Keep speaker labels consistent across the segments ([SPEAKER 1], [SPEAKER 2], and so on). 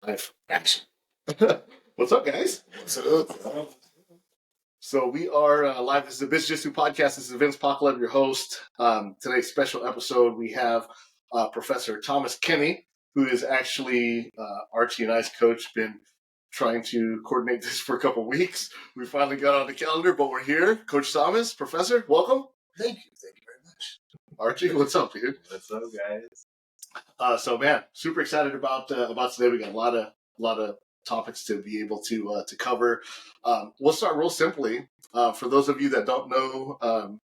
[SPEAKER 1] Live action. What's up, guys?
[SPEAKER 2] What's up?
[SPEAKER 1] So we are live. This is the Biz Jitsu podcast. This is Vince Pacala, your host. Today's special episode, we have Professor Thomas Kenney, who is actually Archie and I's coach. Been trying to coordinate this for a couple weeks. We finally got on the calendar, but we're here. Coach Thomas, Professor, welcome.
[SPEAKER 2] Thank you very much.
[SPEAKER 1] Archie, what's up, dude?
[SPEAKER 3] What's up, guys?
[SPEAKER 1] So, man, super excited about today. We got a lot of topics to be able to cover. We'll start real simply. For those of you that don't know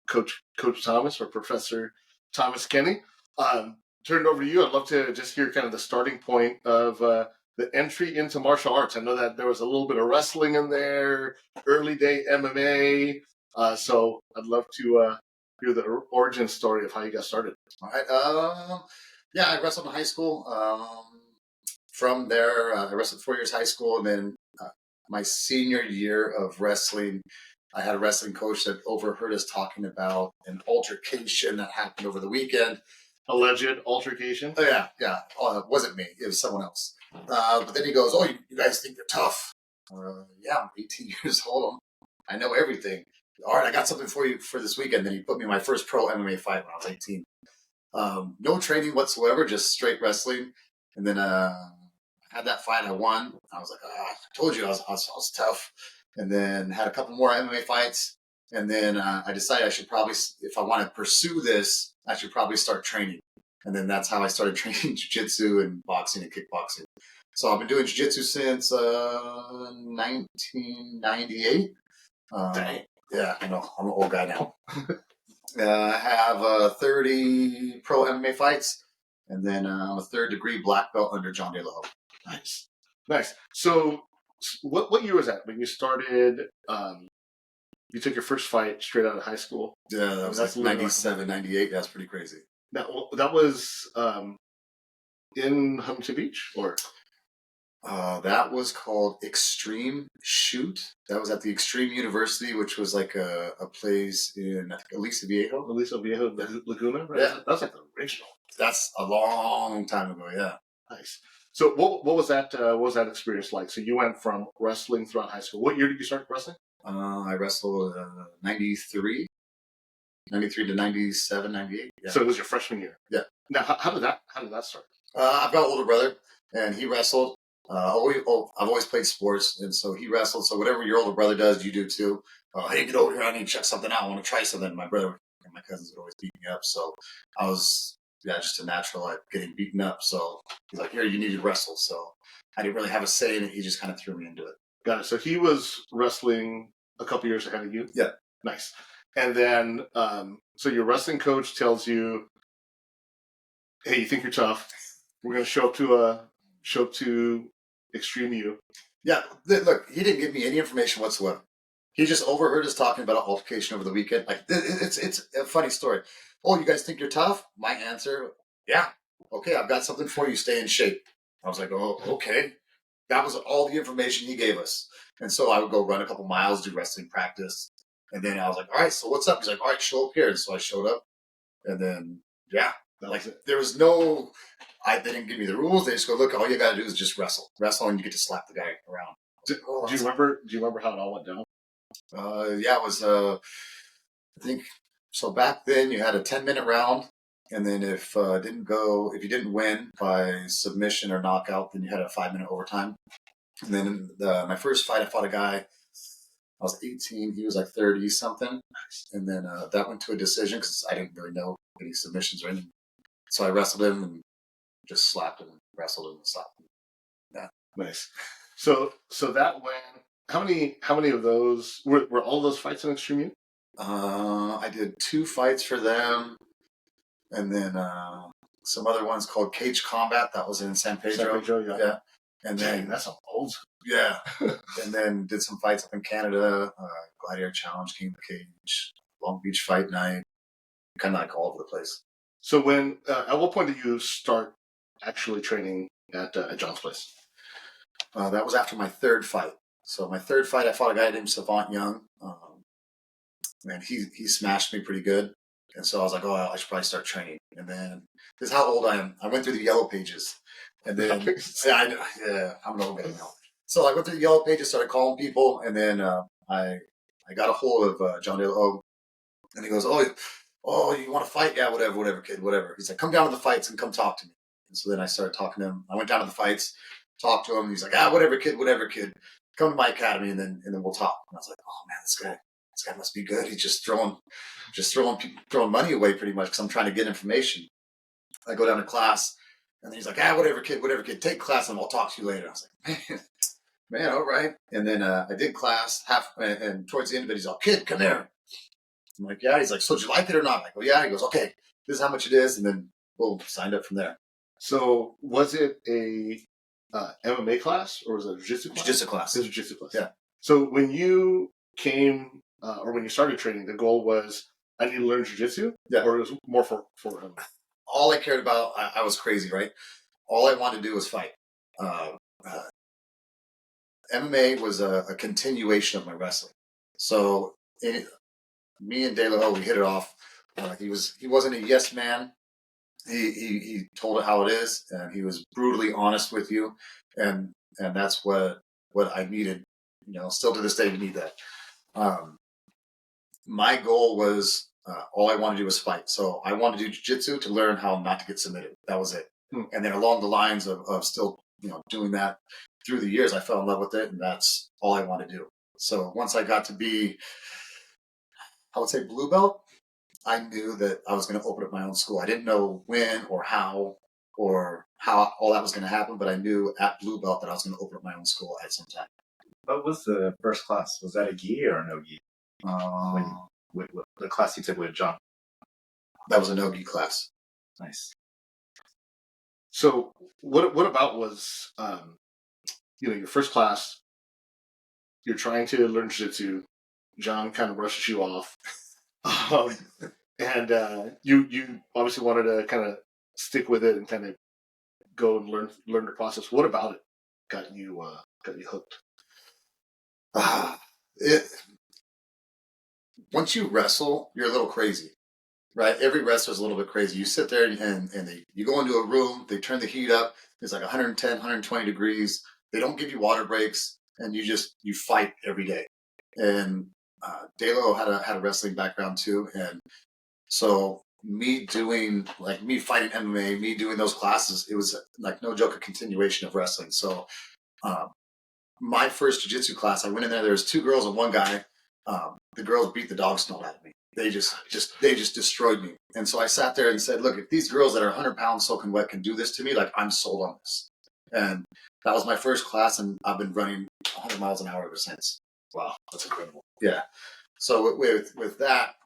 [SPEAKER 1] Coach Thomas or Professor Thomas Kenney, turn it over to you. I'd love to just hear kind of the starting point of the entry into martial arts. I know that there was a little bit of wrestling in there, early day MMA. So I'd love to hear the origin story of how you got started.
[SPEAKER 2] All right. Yeah, I wrestled in high school. From there, I wrestled 4 years high school, and then my senior year of wrestling, I had a wrestling coach that overheard us talking about an altercation that happened over the weekend.
[SPEAKER 1] Alleged altercation?
[SPEAKER 2] Oh, yeah. It wasn't me. It was someone else. But then he goes, "Oh, you guys think you're tough?" Yeah, I'm 18 years old. I know everything. All right, I got something for you for this weekend. Then he put me in my first pro MMA fight when I was 18. No training whatsoever, just straight wrestling. And then I had that fight. I won. I was like, I told you I was tough. And then had a couple more MMA fights. And then I decided I should probably, if I want to pursue this, I should probably start training. And then that's how I started training jiu-jitsu and boxing and kickboxing. So I've been doing jiu-jitsu since 1998.
[SPEAKER 1] Dang.
[SPEAKER 2] Yeah, I know. I'm an old guy now. I have 30 pro MMA fights, and then I'm a third-degree black belt under John De La Hope.
[SPEAKER 1] Nice. So what year was that when you started? You took your first fight straight out of high school?
[SPEAKER 2] Yeah, that was like 97, 98. That's pretty crazy.
[SPEAKER 1] Now, that was in Huntington Beach? Or?
[SPEAKER 2] That was called Extreme Shoot. That was at the Extreme University, which was like a place in, I think, Aliso Viejo,
[SPEAKER 1] Laguna, right?
[SPEAKER 2] Yeah.
[SPEAKER 1] That's like the original.
[SPEAKER 2] That's a long time ago, yeah.
[SPEAKER 1] Nice. So what was that? What was that experience like? So you went from wrestling throughout high school. What year did you start wrestling?
[SPEAKER 2] I wrestled 93 to 97, 98. Yeah.
[SPEAKER 1] So it was your freshman year.
[SPEAKER 2] Yeah.
[SPEAKER 1] Now, how did that start?
[SPEAKER 2] I've got an older brother, and he wrestled. I've always played sports, and so he wrestled. So whatever your older brother does, you do too. Hey, get over here! I need to check something out. I want to try something. My brother and my cousins would always beat me up, so I was just a natural at getting beaten up. So he's like, "Here, you need to wrestle." So I didn't really have a say in it. He just kind of threw me into it.
[SPEAKER 1] Got it. So he was wrestling a couple years ahead of you.
[SPEAKER 2] Yeah.
[SPEAKER 1] Nice. And then, so your wrestling coach tells you, "Hey, you think you're tough? We're going to show up to Extreme U."
[SPEAKER 2] Yeah, look, he didn't give me any information whatsoever. He just overheard us talking about an altercation over the weekend. Like, it's a funny story. "Oh, you guys think you're tough?" My answer, "Yeah. Okay, I've got something for you. Stay in shape." I was like, "Oh, okay." That was all the information he gave us. And so I would go run a couple miles, do wrestling practice. And then I was like, "All right, so what's up?" He's like, "All right, show up here." And so I showed up. And then, yeah, like there was no... they didn't give me the rules. They just go, "Look, all you got to do is just wrestle, and you get to slap the guy around."
[SPEAKER 1] Do you remember how it all went down?
[SPEAKER 2] Yeah, it was. I think so. Back then, you had a 10-minute round, and then if you didn't win by submission or knockout, then you had a 5-minute overtime. And then my first fight, I fought a guy. I was 18. He was like 30 something, and then that went to a decision because I didn't really know any submissions or anything. So I wrestled him and just slapped him, wrestled him, and slapped him. Yeah,
[SPEAKER 1] nice. So that went. How many of those were all those fights in Extreme U?
[SPEAKER 2] I did 2 fights for them, and then some other ones called Cage Combat. That was in San Pedro. Yeah. And then
[SPEAKER 1] that's old.
[SPEAKER 2] Yeah, and then did some fights up in Canada. Gladiator Challenge, King of the Cage, Long Beach Fight Night. Kind of like all over the place.
[SPEAKER 1] So when at what point did you start actually training at John's place?
[SPEAKER 2] That was after my 3rd fight. So my 3rd fight, I fought a guy named Savant Young. Man, he smashed me pretty good. And so I was like, "Oh, I should probably start training." And then this is how old I am. I went through the yellow pages. And then, I'm an old guy now. So I went through the yellow pages, started calling people, and then I got a hold of John O. And he goes, oh, you want to fight? Yeah, whatever, kid, whatever. He's like, come down to the fights and come talk to me. And so then I started talking to him. I went down to the fights, talked to him. And he's like, whatever, kid. Come to my academy, and then we'll talk. And I was like, oh man, this guy must be good. He's just throwing money away pretty much because I'm trying to get information. I go down to class, and then he's like, whatever, kid, take class, and I'll talk to you later. I was like, man, all right. And then I did class and towards the end of it, he's like, kid, come here. I'm like, yeah. He's like, so did you like it or not? I go, yeah. He goes, okay, this is how much it is, and then boom, signed up from there.
[SPEAKER 1] So was it a MMA class or was it a jiu-jitsu class?
[SPEAKER 2] Jiu-jitsu class.
[SPEAKER 1] It was a jiu-jitsu class.
[SPEAKER 2] Yeah.
[SPEAKER 1] So when you came or when you started training, the goal was I need to learn jiu-jitsu?
[SPEAKER 2] Yeah.
[SPEAKER 1] Or it was more for MMA?
[SPEAKER 2] All I cared about, I was crazy, right? All I wanted to do was fight. MMA was a continuation of my wrestling. So me and De La Ho, we hit it off. He wasn't a yes man. He told it how it is, and he was brutally honest with you, and that's what I needed. Still to this day, we need that. My goal was all I wanted to do was fight. So I wanted to do jiu-jitsu to learn how not to get submitted. That was it. And then along the lines of still doing that through the years, I fell in love with it, and that's all I wanted to do. So once I got to be, I would say, blue belt, I knew that I was going to open up my own school. I didn't know when or how all that was going to happen, but I knew at blue belt that I was going to open up my own school at some time.
[SPEAKER 3] What was the first class? Was that a gi or a no gi? With the class you took with John?
[SPEAKER 2] That was a no gi class.
[SPEAKER 3] Nice.
[SPEAKER 1] So what about was your first class? You're trying to learn jiu-jitsu. John kind of brushes you off. And you obviously wanted to kind of stick with it and kind of go and learn the process. What about it got you hooked?
[SPEAKER 2] Once you wrestle, you're a little crazy, right? Every wrestler's a little bit crazy. You sit there and you go into a room, they turn the heat up. It's like 110, 120 degrees. They don't give you water breaks, and you fight every day. And De La had a wrestling background too, and so me fighting MMA, me doing those classes, it was like no joke a continuation of wrestling. So my first jiu-jitsu class, I went in there. There was two girls and one guy. The girls beat the dog snot out of me. They just destroyed me. And so I sat there and said, look, if these girls that are 100 pounds soaking wet can do this to me, like I'm sold on this. And that was my first class, and I've been running 100 miles an hour ever since.
[SPEAKER 1] Wow, that's incredible.
[SPEAKER 2] Yeah. So with that,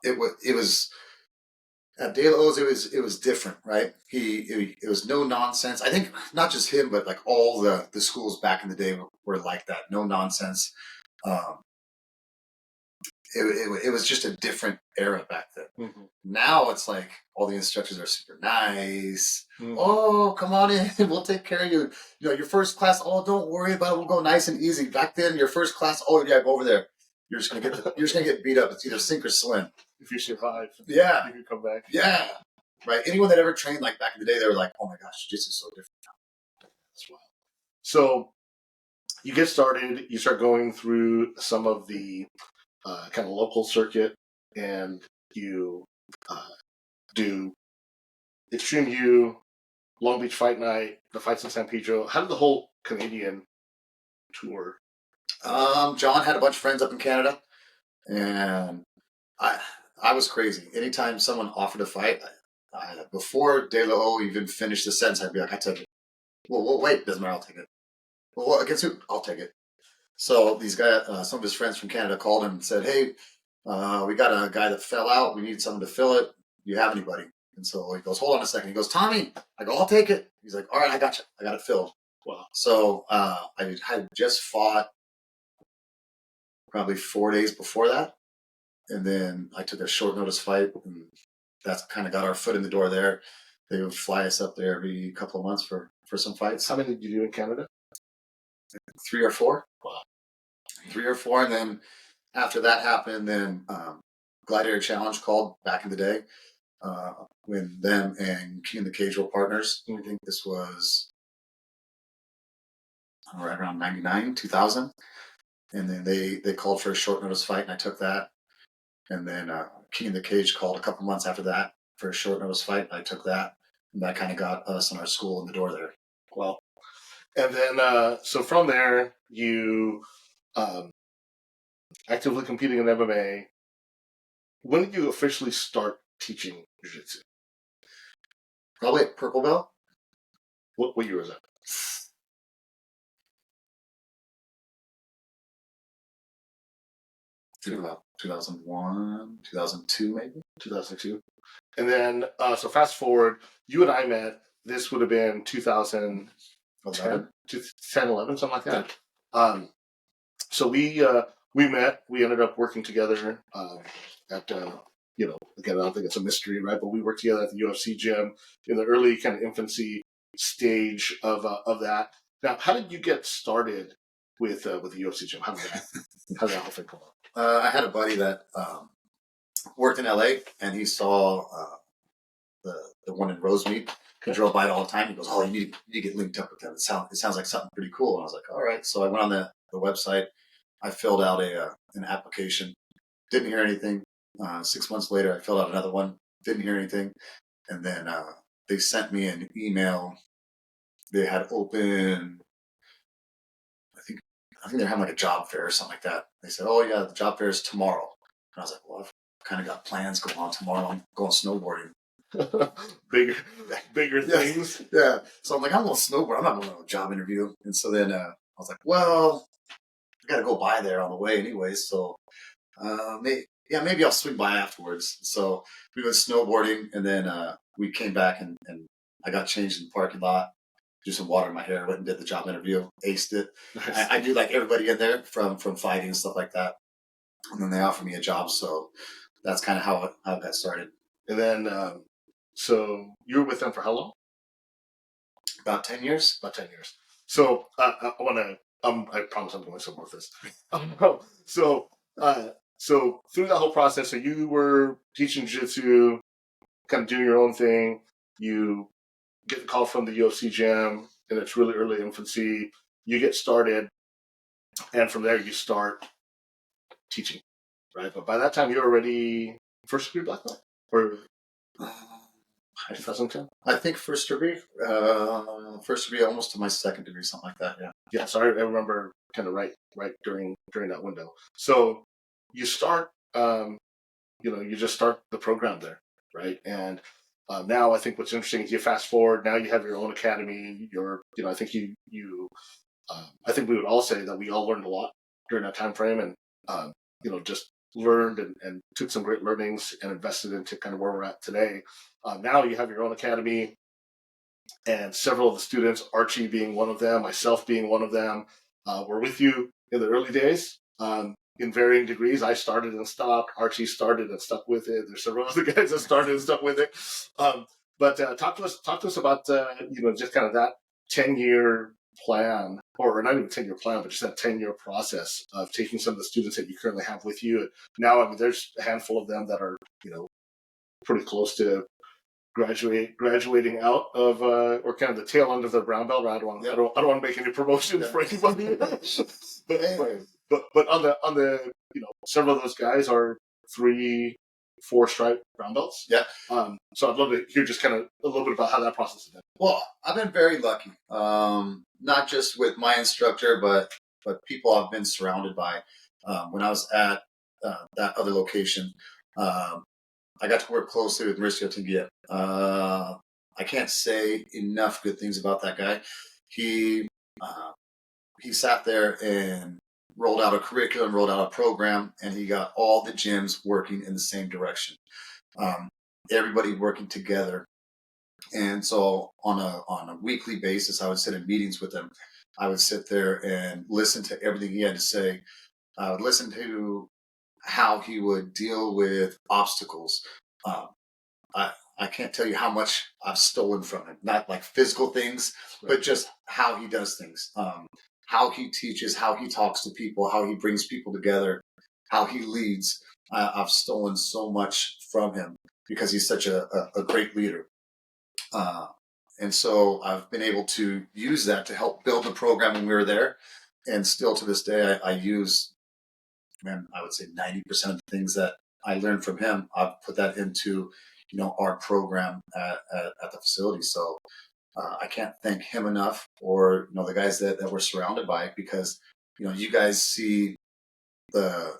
[SPEAKER 2] it was at De La O's, it was different, right? It was no nonsense. I think not just him, but like all the schools back in the day were like that. No nonsense. It was just a different era back then. Mm-hmm. Now it's like all the instructors are super nice. Mm-hmm. Oh, come on in, we'll take care of you. Your first class. Oh, don't worry about it. We'll go nice and easy. Back then, your first class. Oh yeah, go over there. You're just gonna get beat up. It's either sink or swim.
[SPEAKER 1] If you survive,
[SPEAKER 2] yeah,
[SPEAKER 1] you can come back.
[SPEAKER 2] Yeah, right. Anyone that ever trained like back in the day, they were like, "Oh my gosh, jiu-jitsu is so different now."
[SPEAKER 1] That's wild. So you get started. You start going through some of the kind of local circuit, and you do Extreme U, Long Beach Fight Night, the fights in San Pedro. How did the whole Canadian tour?
[SPEAKER 2] John had a bunch of friends up in Canada, and I was crazy. Anytime someone offered a fight, before De La O even finished the sentence, I'd be like, I take it. Well, wait, doesn't matter, I'll take it. Well, against who? I'll take it. So these guys, some of his friends from Canada called him and said, hey, we got a guy that fell out. We need someone to fill it. Do you have anybody? And so he goes, hold on a second. He goes, Tommy. I go, I'll take it. He's like, all right, I got you. I got it filled. Wow. So I had just fought probably 4 days before that. And then I took a short notice fight, and that's kind of got our foot in the door there. They would fly us up there every couple of months for some fights.
[SPEAKER 1] How many did you do in Canada?
[SPEAKER 2] 3 or 4.
[SPEAKER 1] Wow.
[SPEAKER 2] 3 or 4. And then after that happened, then Gladiator Challenge called back in the day. when them and King of the Cage were partners. I think this was right around 99, 2000. And then they called for a short notice fight, and I took that. And then King of the Cage called a couple months after that for a short notice fight. I took that, and that kind of got us and our school in the door there.
[SPEAKER 1] Well, and then so from there you actively competing in MMA. When did you officially start teaching jiu-jitsu?
[SPEAKER 2] Probably at purple belt.
[SPEAKER 1] What year was that?
[SPEAKER 2] 2001, 2002, maybe.
[SPEAKER 1] 2002. And then, so fast forward, you and I met, this would have been 2010, 11, something like that. So we met, we ended up working together at, again, I don't think it's a mystery, right? But we worked together at the UFC gym in the early kind of infancy stage of that. Now, how did you get started with the UFC gym? How did that whole thing come up?
[SPEAKER 2] I had a buddy that worked in LA, and he saw the one in Rosemead. He drove by it all the time. He goes, "Oh, you need to get linked up with them. It sounds like something pretty cool." And I was like, "All right." So I went on the website. I filled out an application. Didn't hear anything. 6 months later, I filled out another one. Didn't hear anything. And then they sent me an email. They had open. I think they're having like a job fair or something like that. They said, "Oh yeah, the job fair is tomorrow." And I was like, "Well, I've kind of got plans going on tomorrow. I'm going snowboarding."
[SPEAKER 1] bigger things.
[SPEAKER 2] Yeah. So I'm like, I'm going to snowboard. I'm not going to a job interview. And so then I was like, well, I got to go by there on the way anyway. So maybe I'll swing by afterwards. So we went snowboarding, and then we came back and I got changed in the parking lot. Do some water in my hair, went and did the job interview, aced it. Nice. I do like everybody in there from fighting and stuff like that. And then they offered me a job. So that's kind of how it got started.
[SPEAKER 1] And then, so you were with them for how long?
[SPEAKER 2] About 10 years.
[SPEAKER 1] About 10 years. So I want to, I promise I'm going somewhere with this. So through that whole process, so you were teaching jiu-jitsu, kind of doing your own thing. You get the call from the UFC gym, and it's really early infancy. You get started, and from there you start teaching, right? But by that time, you're already first degree black belt, or 2010?
[SPEAKER 2] I think first degree, almost to my second degree, something like that. Yeah.
[SPEAKER 1] Yeah. So I remember kind of right during that window. So you start, you just start the program there, right? And now I think what's interesting is you fast forward. Now you have your own academy. I think I think we would all say that we all learned a lot during that time frame, and just learned and took some great learnings and invested into kind of where we're at today. Now you have your own academy, and several of the students, Archie being one of them, myself being one of them, were with you in the early days. In varying degrees. I started and stopped. Archie started and stuck with it. There's several other guys that started and stuck with it. But talk to us about just kind of that 10-year plan, or not even 10-year plan, but just that 10-year process of taking some of the students that you currently have with you. And now, I mean, there's a handful of them that are pretty close to graduating out of or kind of the tail end of their brown belt. I don't want to make any promotions for anybody. But on the several of those guys are 3-4 stripe brown belts.
[SPEAKER 2] Yeah.
[SPEAKER 1] So I'd love to hear just kind of a little bit about how that process has been.
[SPEAKER 2] Well, I've been very lucky, not just with my instructor, but people I've been surrounded by. When I was at that other location, I got to work closely with Mauricio Tinguia. I can't say enough good things about that guy. He sat there and rolled out a curriculum, rolled out a program, and he got all the gyms working in the same direction. Everybody working together. And so on a weekly basis, I would sit in meetings with him. I would sit there and listen to everything he had to say. I would listen to how he would deal with obstacles. I can't tell you how much I've stolen from him. Not like physical things, but just how he does things. How he teaches, how he talks to people, how he brings people together, how he leads. I've stolen so much from him. because he's such a great leader. And so I've been able to use that to help build the program when we were there. And still to this day, I use, man, I would say 90% of the things that I learned from him, I've put that into, our program at the facility. So I can't thank him enough, or, the guys that we're surrounded by, because, you guys see the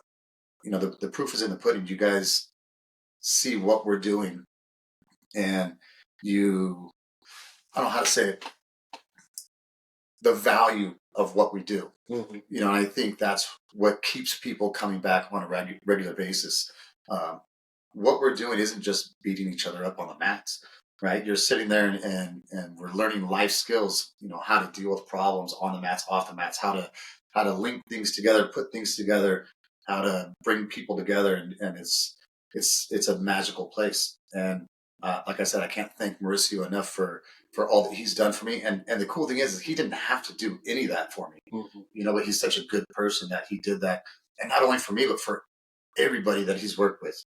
[SPEAKER 2] proof is in the pudding. You guys see what we're doing, and I don't know how to say it, the value of what we do.
[SPEAKER 1] Mm-hmm.
[SPEAKER 2] I think that's what keeps people coming back on a regular basis. What we're doing isn't just beating each other up on the mats, right? You're sitting there and we're learning life skills, how to deal with problems on the mats, off the mats, how to link things together, put things together, how to bring people together. And it's a magical place. And like I said, I can't thank Mauricio enough for all that he's done for me. And the cool thing is he didn't have to do any of that for me, but he's such a good person that he did that. And not only for me, but for everybody that he's worked with,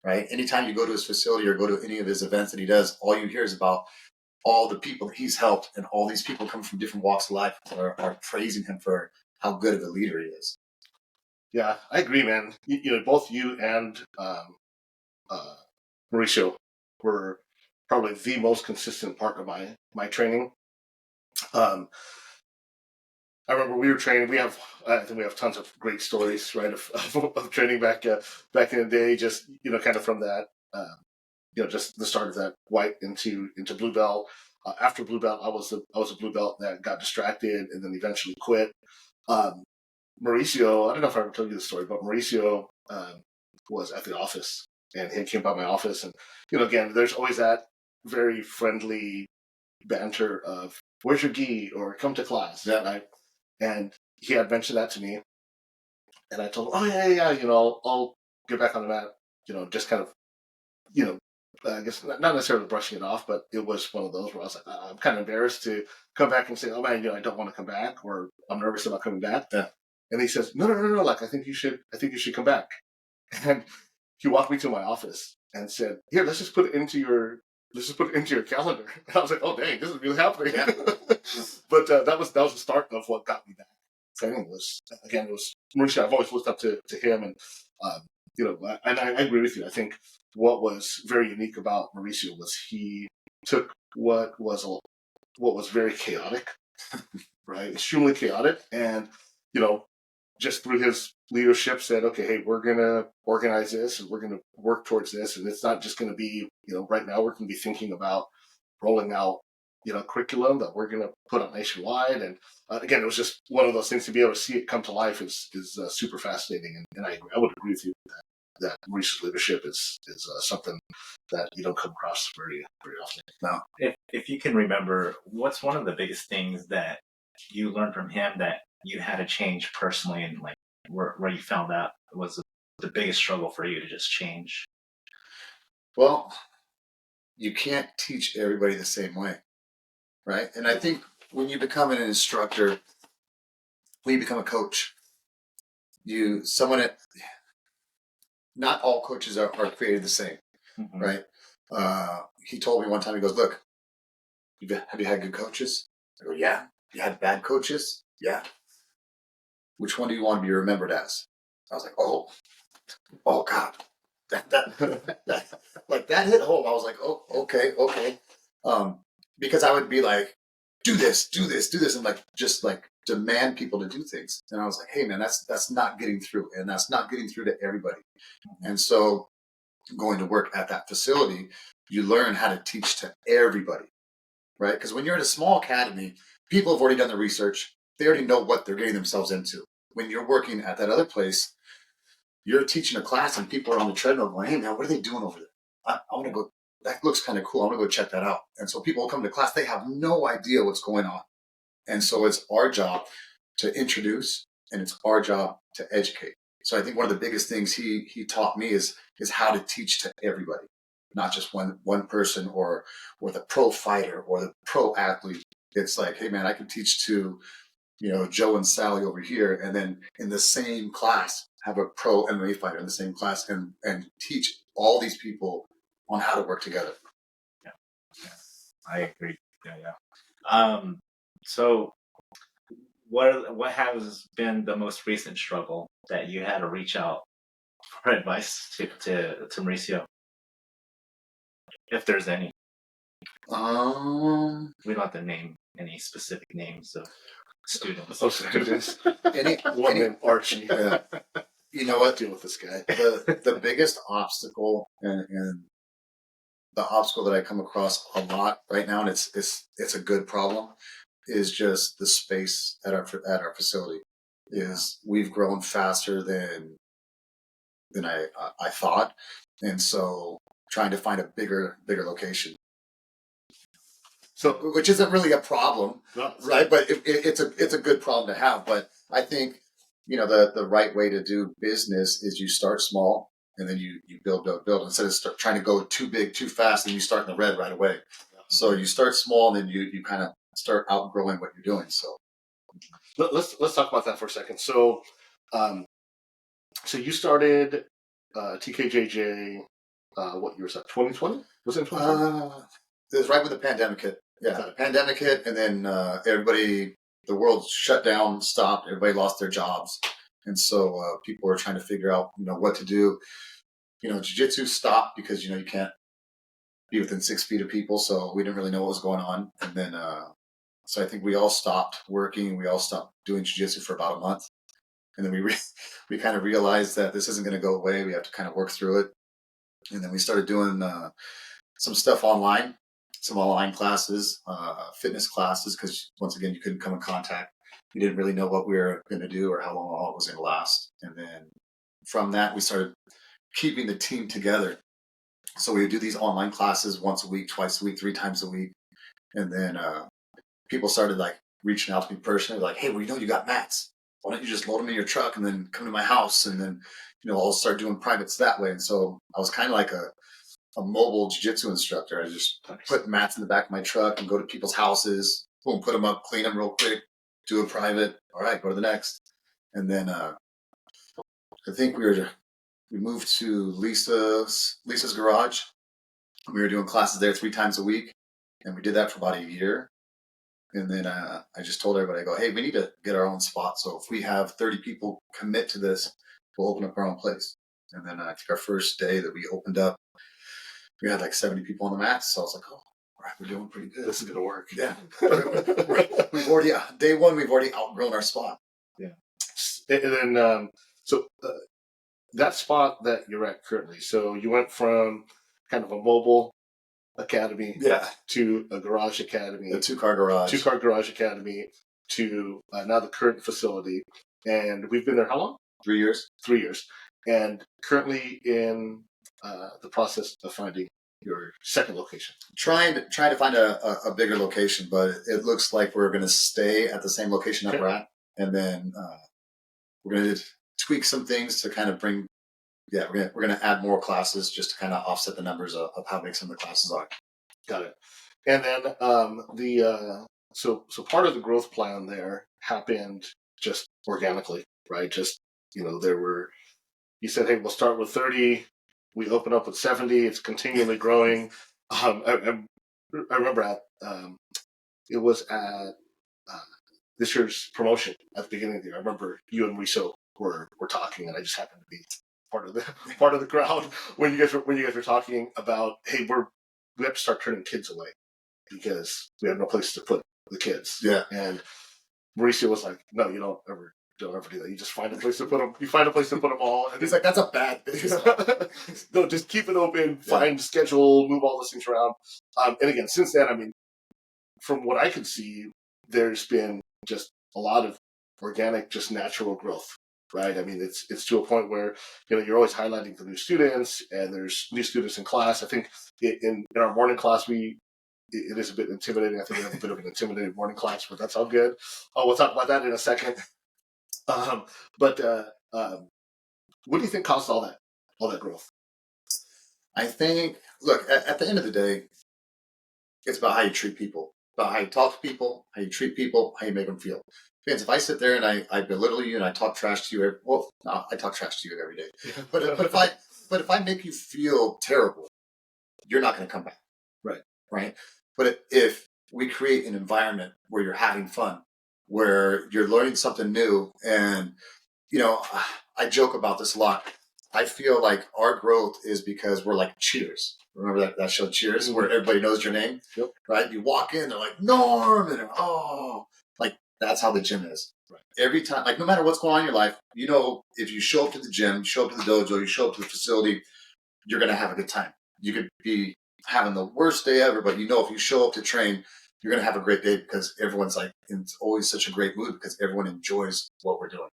[SPEAKER 2] right? Anytime you go to his facility or go to any of his events that he does, all you hear is about all the people that he's helped, and all these people come from different walks of life are praising him for how good of a leader he is.
[SPEAKER 1] Yeah, I agree, man. Both you and Mauricio were probably the most consistent part of my training. I remember we were training. I think we have tons of great stories, right, of training back in the day. Just kind of from that, just the start of that white into blue belt. After blue belt, I was a blue belt that got distracted and then eventually quit. Mauricio, I don't know if I ever told you the story, but Mauricio was at the office, and he came by my office, and again, there's always that very friendly banter of "Where's your gi?" or "Come to class," right? And he had mentioned that to me, and I told him, "Oh yeah, I'll get back on the mat." Just kind of, I guess not necessarily brushing it off, but it was one of those where I was like, I'm kind of embarrassed to come back and say, "Oh man, I don't want to come back," or "I'm nervous about coming back."
[SPEAKER 2] Yeah.
[SPEAKER 1] And he says, "No, like I think you should come back." And he walked me to my office and said, "Here, let's just put it into your calendar." And I was like, "Oh dang, this is really happening."
[SPEAKER 2] Yeah.
[SPEAKER 1] But that was the start of what got me back. Training was, again, it was Mauricio. I've always looked up to him, and and I agree with you. I think what was very unique about Mauricio was he took what was very chaotic, right, extremely chaotic, and just through his leadership said, "Okay, hey, we're gonna organize this, and we're gonna work towards this, and it's not just gonna be, right now we're gonna be thinking about rolling out, curriculum that we're gonna put on nationwide." And again, it was just one of those things to be able to see it come to life is super fascinating, and I would agree with you that Maurice's leadership is something that you don't come across very very often.
[SPEAKER 3] Now, if you can remember, what's one of the biggest things that you learned from him that you had to change personally, and like where you found out was the biggest struggle for you to just change?
[SPEAKER 2] Well, you can't teach everybody the same way, right? And I think when you become an instructor, when you become a coach, not all coaches are created the same, right? He told me one time, he goes, "Look, have you had good coaches?" I go, "Yeah." "You had bad coaches?" "Yeah." "Which one do you want to be remembered as?" I was like, oh God, that like that hit home. I was like, oh, okay. Because I would be like, do this, and like just like demand people to do things. And I was like, hey man, that's not getting through, and that's not getting through to everybody. And so going to work at that facility, you learn how to teach to everybody, right? Because when you're at a small academy, people have already done the research. They already know what they're getting themselves into. When you're working at that other place, you're teaching a class and people are on the treadmill going, "Hey man, what are they doing over there? I want to go. That looks kind of cool. I want to go check that out." And so people come to class, they have no idea what's going on. And so it's our job to introduce, and it's our job to educate. So I think one of the biggest things he taught me is how to teach to everybody, not just one person or the pro fighter or the pro athlete. It's like, hey man, I can teach to Joe and Sally over here, and then in the same class have a pro MMA fighter in the same class, and teach all these people on how to work together.
[SPEAKER 3] Yeah, I agree. Yeah. So what has been the most recent struggle that you had to reach out for advice to Mauricio, if there's any? We don't have to name any specific names of students.
[SPEAKER 1] Oh, students.
[SPEAKER 2] Any
[SPEAKER 1] One named Archie.
[SPEAKER 2] Yeah. You know what?
[SPEAKER 1] Deal with this guy.
[SPEAKER 2] The biggest obstacle and the obstacle that I come across a lot right now, and it's a good problem, is just the space at our facility. Is we've grown faster than I thought, and so trying to find a bigger location. So, which isn't really a problem,
[SPEAKER 1] No,
[SPEAKER 2] right? But it's a good problem to have. But I think the right way to do business is you start small and then you build instead of trying to go too big too fast and you start in the red right away. So you start small and then you kind of start outgrowing what you're doing. So
[SPEAKER 1] let's talk about that for a second. So, so you started TKJJ. What year was that? 2020? Was it 2020?
[SPEAKER 2] It was right when the pandemic hit. Yeah, the pandemic hit, and then the world shut down, stopped. Everybody lost their jobs, and so people were trying to figure out, what to do. Jiu-jitsu stopped because you can't be within 6 feet of people, so we didn't really know what was going on. And then, so I think we all stopped working. We all stopped doing jiu-jitsu for about a month, and then we kind of realized that this isn't going to go away. We have to kind of work through it, and then we started doing some stuff online. Some online classes, fitness classes, because once again, you couldn't come in contact. You didn't really know what we were going to do or how long all it was going to last. And then from that, we started keeping the team together. So we would do these online classes once a week, twice a week, 3 times a week. And then people started reaching out to me personally, like, hey, well, you got mats. Why don't you just load them in your truck and then come to my house? And then, I'll start doing privates that way. And so I was kind of like a mobile jiu-jitsu instructor. I just put mats in the back of my truck and go to people's houses, boom, put them up, clean them real quick, do a private. All right, go to the next. And then I think we moved to Lisa's garage. We were doing classes there 3 times a week, and we did that for about a year. And then I just told everybody, I go, hey, we need to get our own spot. So if we have 30 people commit to this, we'll open up our own place. And then I think our first day that we opened up, we had 70 people on the mats. So I was like, oh, all right, we're doing pretty good.
[SPEAKER 1] This is going to work.
[SPEAKER 2] Yeah. We've already, day one, we've already outgrown our spot.
[SPEAKER 1] Yeah. And then, so that spot that you're at currently, so you went from kind of a mobile academy to a garage academy.
[SPEAKER 2] A 2-car garage.
[SPEAKER 1] 2-car garage academy to now the current facility. And we've been there how long?
[SPEAKER 2] 3 years.
[SPEAKER 1] 3 years. And currently in the process of finding your second location.
[SPEAKER 2] Trying to find a bigger location, but it looks like we're going to stay at the same location that we're at, and then we're going to tweak some things to kind of bring. Yeah, we're going to add more classes just to kind of offset the numbers of how big some of the classes are.
[SPEAKER 1] Got it. And then so part of the growth plan there happened just organically, right? Just you said, hey, we'll start with 30. We open up with 70. It's continually growing. I remember it was at this year's promotion at the beginning of the year. I remember you and Riso were talking, and I just happened to be part of the crowd when you guys were talking about, hey, we have to start turning kids away because we have no place to put the kids.
[SPEAKER 2] Yeah.
[SPEAKER 1] And Mauricio was like, no, you don't ever do that. You just find a place to put them. You find a place to put them all. And
[SPEAKER 2] he's like, that's a bad business.
[SPEAKER 1] No, just keep it open. Find schedule. Move all those things around. And again, since then, I mean, from what I can see, there's been just a lot of organic, just natural growth. Right. I mean, it's to a point where you're always highlighting the new students, and there's new students in class. I think in our morning class it is a bit intimidating. I think we have a bit of an intimidating morning class, but that's all good. We'll talk about that in a second. But what do you think caused all that growth?
[SPEAKER 2] I think, look, at the end of the day, it's about how you treat people, about how you talk to people, how you treat people, how you make them feel. Because if I sit there and I belittle you and I talk trash to you, I talk trash to you every day. But if I make you feel terrible, you're not going to come back.
[SPEAKER 1] Right.
[SPEAKER 2] Right. But if we create an environment where you're having fun, where you're learning something new, and, I joke about this a lot. I feel like our growth is because we're like Cheers. Remember that show Cheers, where everybody knows your name?
[SPEAKER 1] Yep.
[SPEAKER 2] Right? You walk in, they're like, Norm, and like that's how the gym is.
[SPEAKER 1] Right.
[SPEAKER 2] Every time, like no matter what's going on in your life, if you show up to the gym, you show up to the dojo, you show up to the facility, you're going to have a good time. You could be having the worst day ever, but if you show up to train, you're going to have a great day because everyone's like, it's always such a great mood because everyone enjoys what we're doing.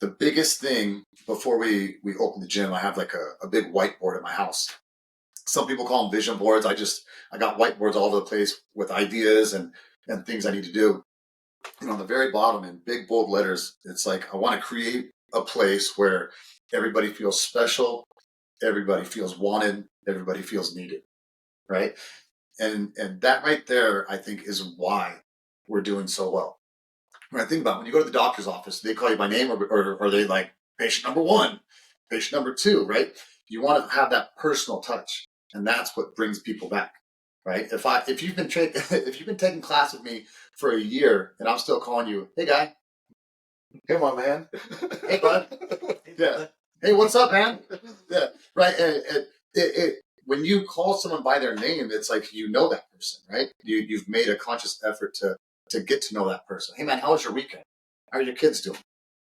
[SPEAKER 2] The biggest thing before we open the gym, I have like a big whiteboard at my house. Some people call them vision boards. I got whiteboards all over the place with ideas and things I need to do. On the very bottom in big bold letters, it's like, I want to create a place where everybody feels special, everybody feels wanted, everybody feels needed. Right. And that right there, I think, is why we're doing so well. When I think about when you go to the doctor's office, they call you by name, or are they like patient number 1, patient number 2, right? You want to have that personal touch, and that's what brings people back, right? If you've been taking class with me for a year, and I'm still calling you, hey guy,
[SPEAKER 1] Hey, my man.
[SPEAKER 2] hey bud, yeah, hey, what's up, man? Yeah, right. And when you call someone by their name, it's like that person, right? You've made a conscious effort to get to know that person. Hey man, how was your weekend? How are your kids doing?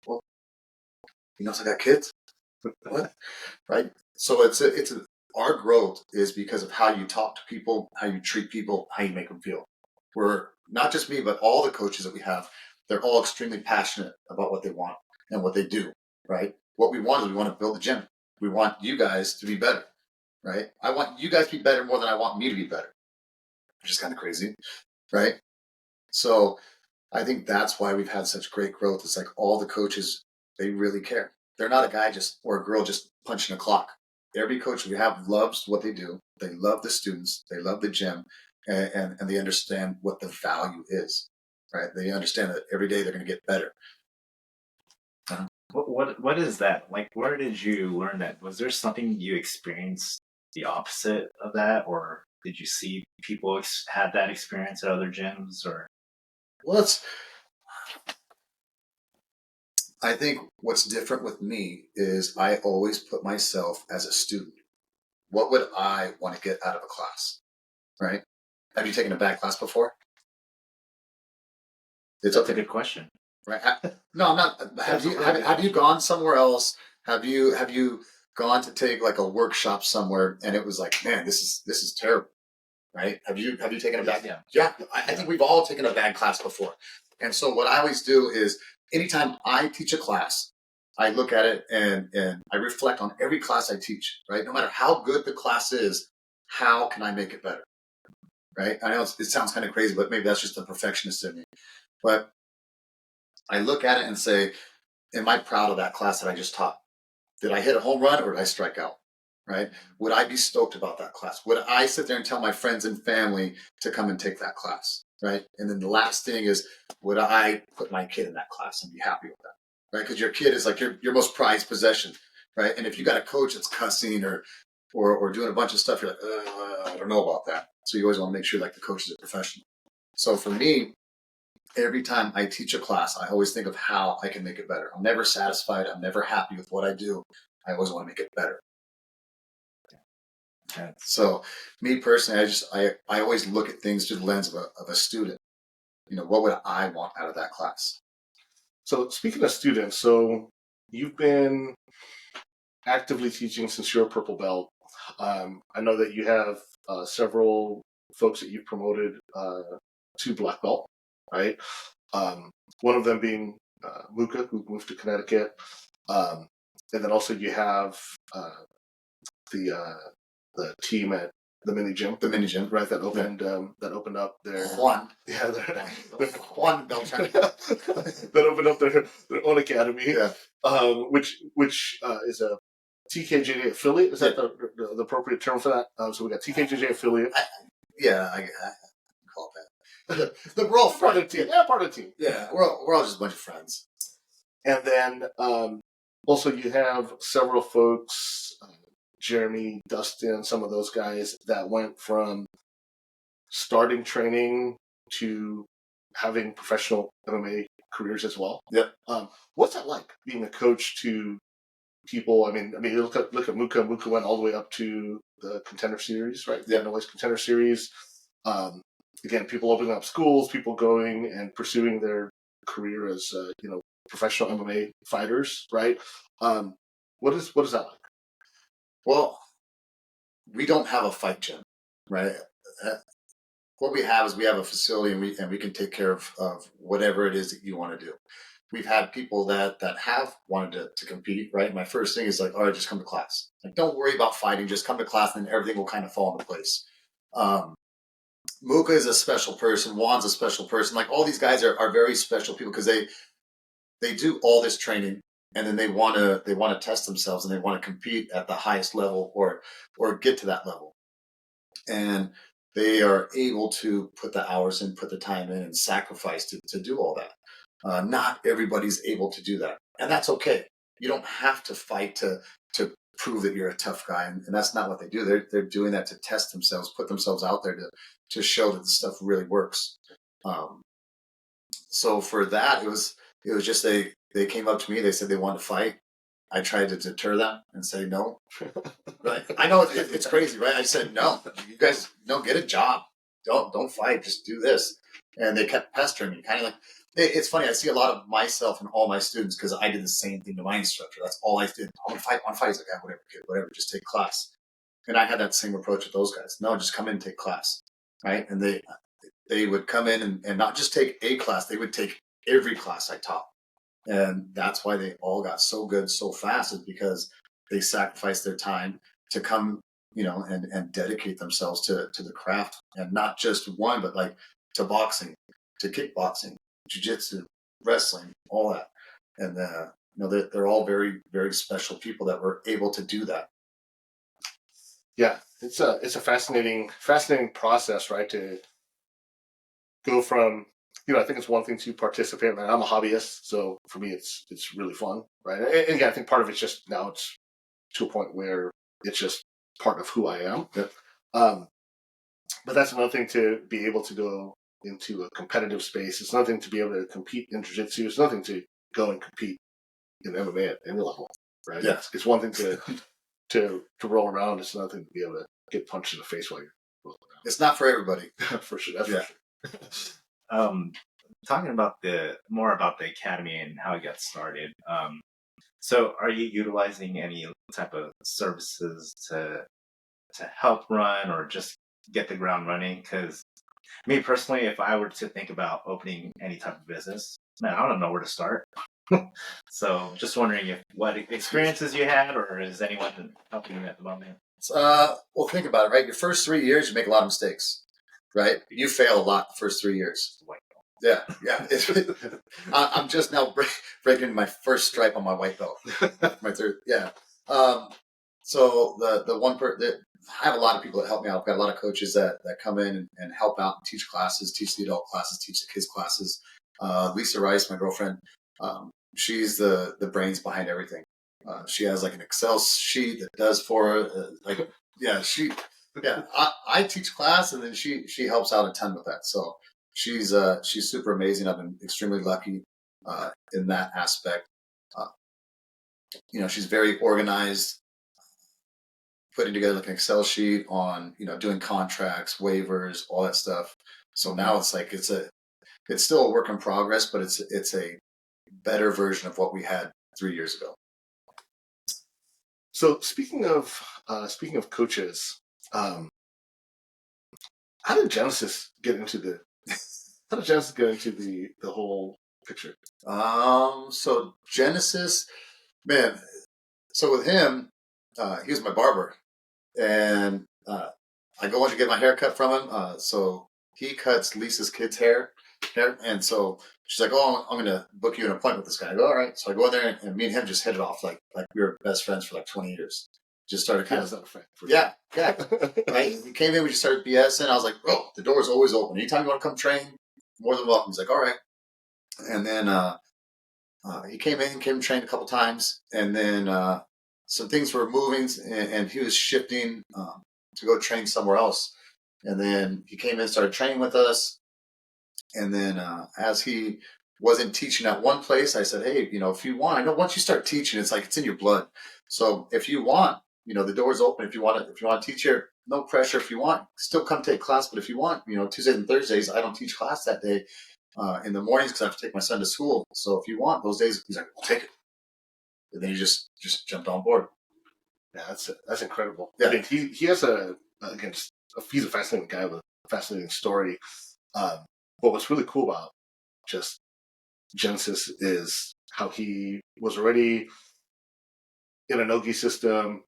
[SPEAKER 2] Well, I got kids. What? Right? So our growth is because of how you talk to people, how you treat people, how you make them feel. We're not just me, but all the coaches that we have, they're all extremely passionate about what they want and what they do, right? What we want is we want to build the gym. We want you guys to be better, right? I want you guys to be better more than I want me to be better, which is kind of crazy, right? So I think that's why we've had such great growth. It's like all the coaches, they really care. They're not a guy or a girl just punching a clock. Every coach we have loves what they do. They love the students. They love the gym, and they understand what the value is, right? They understand that every day they're going to get better.
[SPEAKER 3] What is that? Like, where did you learn that? Was there something you experienced the opposite of that, or did you see people had that experience at other gyms, or?
[SPEAKER 2] Well, I think what's different with me is I always put myself as a student. What would I want to get out of a class, right? Have you taken a bad class before?
[SPEAKER 3] That's a good question.
[SPEAKER 2] Right? No, I'm not. Have you gone somewhere else? Have you gone to take like a workshop somewhere and it was like, man, this is terrible, right? Have you taken a bad? Yeah. I think we've all taken a bad class before. And so what I always do is anytime I teach a class, I look at it and I reflect on every class I teach, right? No matter how good the class is, how can I make it better, right? I know it sounds kind of crazy, but maybe that's just the perfectionist in me. But I look at it and say, am I proud of that class that I just taught? Did I hit a home run or did I strike out, right? Would I be stoked about that class? Would I sit there and tell my friends and family to come and take that class, right? And then the last thing is, would I put my kid in that class and be happy with that, right? Because your kid is like your most prized possession, right? And if you got a coach that's cussing or doing a bunch of stuff, you're like, I don't know about that. So you always want to make sure like the coach is a professional. So for me, every time I teach a class, I always think of how I can make it better. I'm never satisfied. I'm never happy with what I do. I always want to make it better. Okay. So me personally, I always look at things through the lens of a student. What would I want out of that class?
[SPEAKER 1] So speaking of students, so you've been actively teaching since you're a purple belt. I know that you have several folks that you've promoted to black belt, right? One of them being Luca, who moved to Connecticut, and then also you have the team at the mini gym, right? That opened up their
[SPEAKER 2] Juan,
[SPEAKER 1] Juan
[SPEAKER 2] Beltran,
[SPEAKER 1] that opened up their own academy,
[SPEAKER 2] yeah.
[SPEAKER 1] Which is a TKJJ affiliate. Is that the appropriate term for that? So we got TKJJ affiliate.
[SPEAKER 2] I call it that. Look, we're all
[SPEAKER 1] part of the team. Yeah, part of the team.
[SPEAKER 2] Yeah, we're all just a bunch of friends.
[SPEAKER 1] And then also you have several folks Jeremy, Dustin, some of those guys that went from starting training to having professional MMA careers as well.
[SPEAKER 2] Yep.
[SPEAKER 1] What's that like being a coach to people? I mean, look at Muka. Muka went all the way up to the Contender Series, right? The NOS Contender Series. Again, people opening up schools, people going and pursuing their career as professional MMA fighters, right? What is that like?
[SPEAKER 2] Well, we don't have a fight gym, right? What we have is we have a facility, and we can take care of whatever it is that you want to do. We've had people that have wanted to compete, right? My first thing is like, all right, just come to class. Like, don't worry about fighting, just come to class, and everything will kind of fall into place. Muka is a special person. Juan's a special person. Like, all these guys are very special people because they do all this training, and then they want to test themselves, and they want to compete at the highest level or get to that level. And they are able to put the hours in, put the time in, and sacrifice to do all that. Not everybody's able to do that, and that's okay. You don't have to fight to prove that you're a tough guy, and that's not what they do. They're doing that to test themselves, put themselves out there to show that the stuff really works. So for that, it was just they came up to me. They said they wanted to fight. I tried to deter them and say no. Right? I know it's crazy, right? I said no. You guys don't get a job. Don't fight. Just do this. And they kept pestering me, kind of like. It's funny. I see a lot of myself in all my students because I did the same thing to my instructor. That's all I did. I want to fight. He's like, yeah, whatever, kid, whatever. Just take class. And I had that same approach with those guys. No, just come in and take class, right? And they would come in and not just take a class. They would take every class I taught. And that's why they all got so good so fast, is because they sacrificed their time to come, and dedicate themselves to the craft, and not just one, but like to boxing, to kickboxing, jiu-jitsu, wrestling, all that. And, they're all very, very special people that were able to do that.
[SPEAKER 1] Yeah, it's a fascinating process, right? To go from, I think it's one thing to participate. Right? I'm a hobbyist, so for me, it's really fun, right? And again, I think part of it's just now it's to a point where it's just part of who I am.
[SPEAKER 2] Yep.
[SPEAKER 1] But that's another thing to be able to go into a competitive space. It's nothing to be able to compete in jiu-jitsu. It's nothing to go and compete in MMA at any level, right?
[SPEAKER 2] Yeah.
[SPEAKER 1] It's one thing to roll around. It's another thing to be able to get punched in the face while you're rolling around.
[SPEAKER 2] It's not for everybody.
[SPEAKER 1] For sure. That's for sure.
[SPEAKER 3] Talking about more about the academy and how it got started. So are you utilizing any type of services to help run or just get the ground running? Because me personally, if I were to think about opening any type of business, man, I don't know where to start. So just wondering what experiences you had, or is anyone helping you at the moment?
[SPEAKER 2] Well, think about it, right? Your first 3 years, you make a lot of mistakes, right? You fail a lot the first 3 years. Yeah. I'm just now breaking my first stripe on my white belt. My third, yeah. So the one I have a lot of people that help me out. I've got a lot of coaches that come in and help out and teach classes, teach the adult classes, teach the kids classes. Lisa Rice, my girlfriend, she's the brains behind everything. She has like an Excel sheet that does for her. I teach class, and then she helps out a ton with that. So she's super amazing. I've been extremely lucky in that aspect. She's very organized, putting together like an Excel sheet on doing contracts, waivers, all that stuff. So now it's like it's still a work in progress, but it's a better version of what we had 3 years ago.
[SPEAKER 1] So speaking of coaches, how did Genesis get into the whole picture?
[SPEAKER 2] So Genesis, man. So with him, he was my barber, and I go in to get my hair cut from him. So he cuts Lisa's kids' hair, and so she's like, "Oh, I'm going to book you an appointment with this guy." I go, "All right." So I go in there, and me and him just hit it off like we were best friends for like 20 years. Just started kind of yeah. Right. We came in, we just started BSing. I was like, "Bro, the door's always open. Anytime you want to come train, more than welcome." He's like, "All right." And then he came in, trained a couple times, and then some things were moving, and he was shifting to go train somewhere else. And then he came in, started training with us. And then as he wasn't teaching at one place, I said, hey, if you want, I know once you start teaching, it's like it's in your blood. So if you want, the door's open. If you want to teach here, no pressure. If you want, still come take class. But if you want, Tuesdays and Thursdays, I don't teach class that day in the mornings because I have to take my son to school. So if you want those days, he's like, we'll take it. And then he just jumped on board.
[SPEAKER 1] Yeah, that's incredible.
[SPEAKER 2] Yeah.
[SPEAKER 1] I mean, he has he's a fascinating guy with a fascinating story. But what's really cool about just Genesis is how he was already in a Nogi system,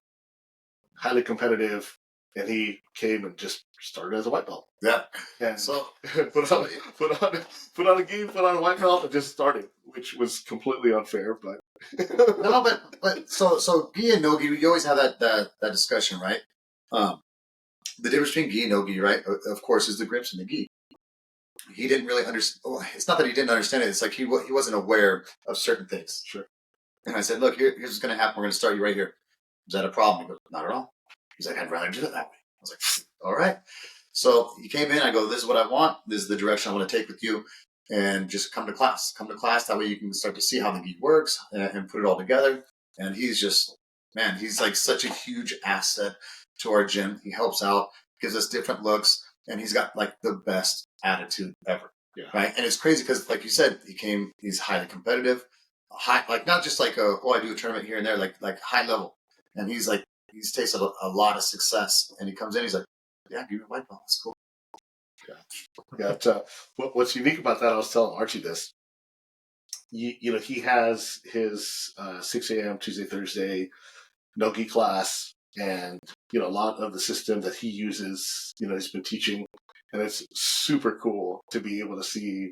[SPEAKER 1] highly competitive, and he came and just started as a white belt.
[SPEAKER 2] Yeah.
[SPEAKER 1] And
[SPEAKER 2] So
[SPEAKER 1] put on a gi, put on a white belt, and just started, which was completely unfair, but
[SPEAKER 2] no, but so gi and no gi, you always have that discussion, right? The difference between gi and no gi, right? Of course, is the grips and the gi. He didn't really understand. Well, it's not that he didn't understand it. It's like he wasn't aware of certain things.
[SPEAKER 1] Sure.
[SPEAKER 2] And I said, look, here's what's going to happen. We're going to start you right here. Is that a problem? He goes, not at all. He's like, I'd rather do it that way. I was like, all right. So he came in. I go, this is what I want. This is the direction I want to take with you. And just come to class. Come to class. That way you can start to see how the gi works and put it all together. And he's just, man, he's like such a huge asset to our gym. He helps out, gives us different looks, and he's got like the best attitude ever.
[SPEAKER 1] Yeah.
[SPEAKER 2] Right. And it's crazy because, like you said, he's highly competitive, high, like not just like I do a tournament here and there, like high level. And he's tasted a lot of success. And he comes in, he's like, yeah, give me a white belt. That's cool.
[SPEAKER 1] Yeah. What's unique about that, I was telling Archie this. He has his 6 a.m. Tuesday, Thursday Nogi class, and a lot of the system that he uses, he's been teaching, and it's super cool to be able to see,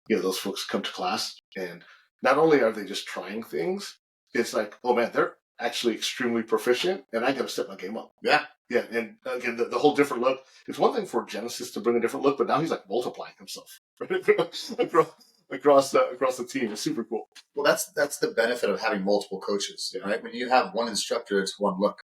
[SPEAKER 1] those folks come to class, and not only are they just trying things, it's like, oh man, they're actually extremely proficient, and I got to step my game up.
[SPEAKER 2] Yeah.
[SPEAKER 1] Yeah, and again, the whole different look. It's one thing for Genesis to bring a different look, but now he's like multiplying himself across the team. It's super cool.
[SPEAKER 2] Well, that's the benefit of having multiple coaches, right? When you have one instructor, it's one look,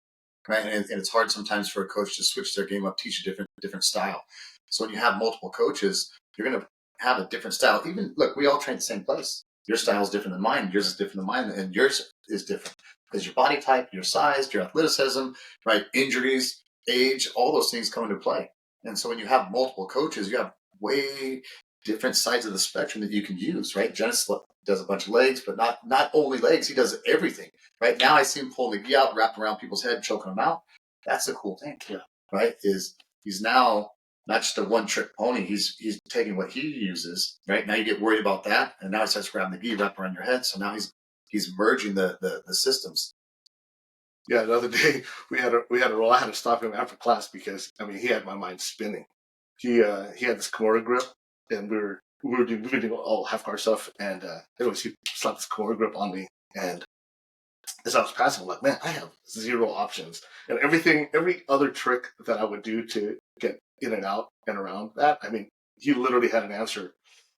[SPEAKER 2] right? And it's hard sometimes for a coach to switch their game up, teach a different style. So when you have multiple coaches, you're going to have a different style. Even look, we all train the same place. Your style is different than mine. Yours is different than mine, and yours is different because your body type, your size, your athleticism, right? Injuries, age, all those things come into play. And so when you have multiple coaches, you have way different sides of the spectrum that you can use, right? Genesis does a bunch of legs, but not only legs, he does everything, right? Now I see him pulling the gi out, wrapping around people's head, choking them out. That's the cool thing, right? Is he's now not just a one-trick pony. He's taking what he uses, right? Now you get worried about that, and now he starts grabbing the gi, wrapping around your head. So now he's merging the systems.
[SPEAKER 1] Yeah, the other day we had a roll. I had to stop him after class because he had my mind spinning. He had this Kimura grip, and we were doing all half guard stuff, and anyways, he slapped this Kimura grip on me, and as I was passing, I'm like, man, I have zero options, and every other trick that I would do to get in and out and around that, he literally had an answer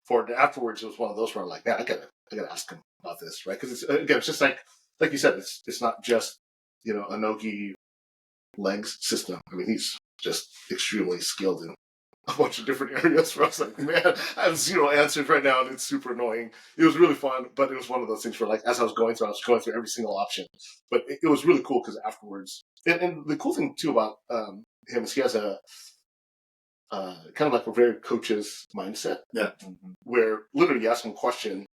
[SPEAKER 1] for it. And afterwards, it was one of those where I'm like, man, I gotta ask him about this, right? Because it's just like you said, it's not just a Nogi legs system. He's just extremely skilled in a bunch of different areas where I was like, man, I have zero answers right now, and it's super annoying. It was really fun, but it was one of those things where, like, as I was going through every single option. But it was really cool because afterwards, and the cool thing too about him is he has a kind of like a very coach's mindset.
[SPEAKER 2] Yeah.
[SPEAKER 1] Where literally you ask him a question,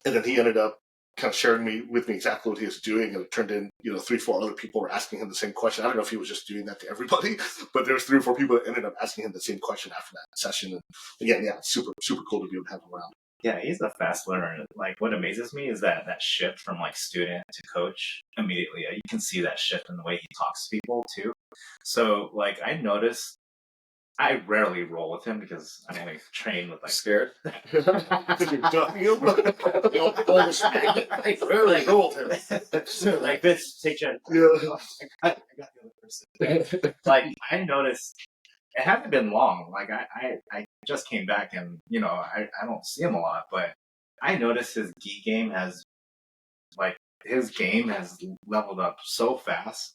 [SPEAKER 1] and then he ended up kind of sharing with me exactly what he was doing, and it turned in, 3-4 other people were asking him the same question. I don't know if he was just doing that to everybody, but there was 3 or 4 people that ended up asking him the same question after that session. And again, yeah, it's super, super cool to be able to have him around.
[SPEAKER 3] Yeah, he's a fast learner. Like, what amazes me is that shift from like student to coach immediately. You can see that shift in the way he talks to people too. So like, I noticed I rarely roll with him because I only train with like
[SPEAKER 2] Scared?
[SPEAKER 1] You're ducking him?
[SPEAKER 2] I rarely roll with him.
[SPEAKER 3] like this, take check.
[SPEAKER 1] Yeah.
[SPEAKER 3] I got the other person. Like, I noticed it hasn't been long. Like I just came back and I don't see him a lot, but I noticed his gi game has like his game has leveled up so fast.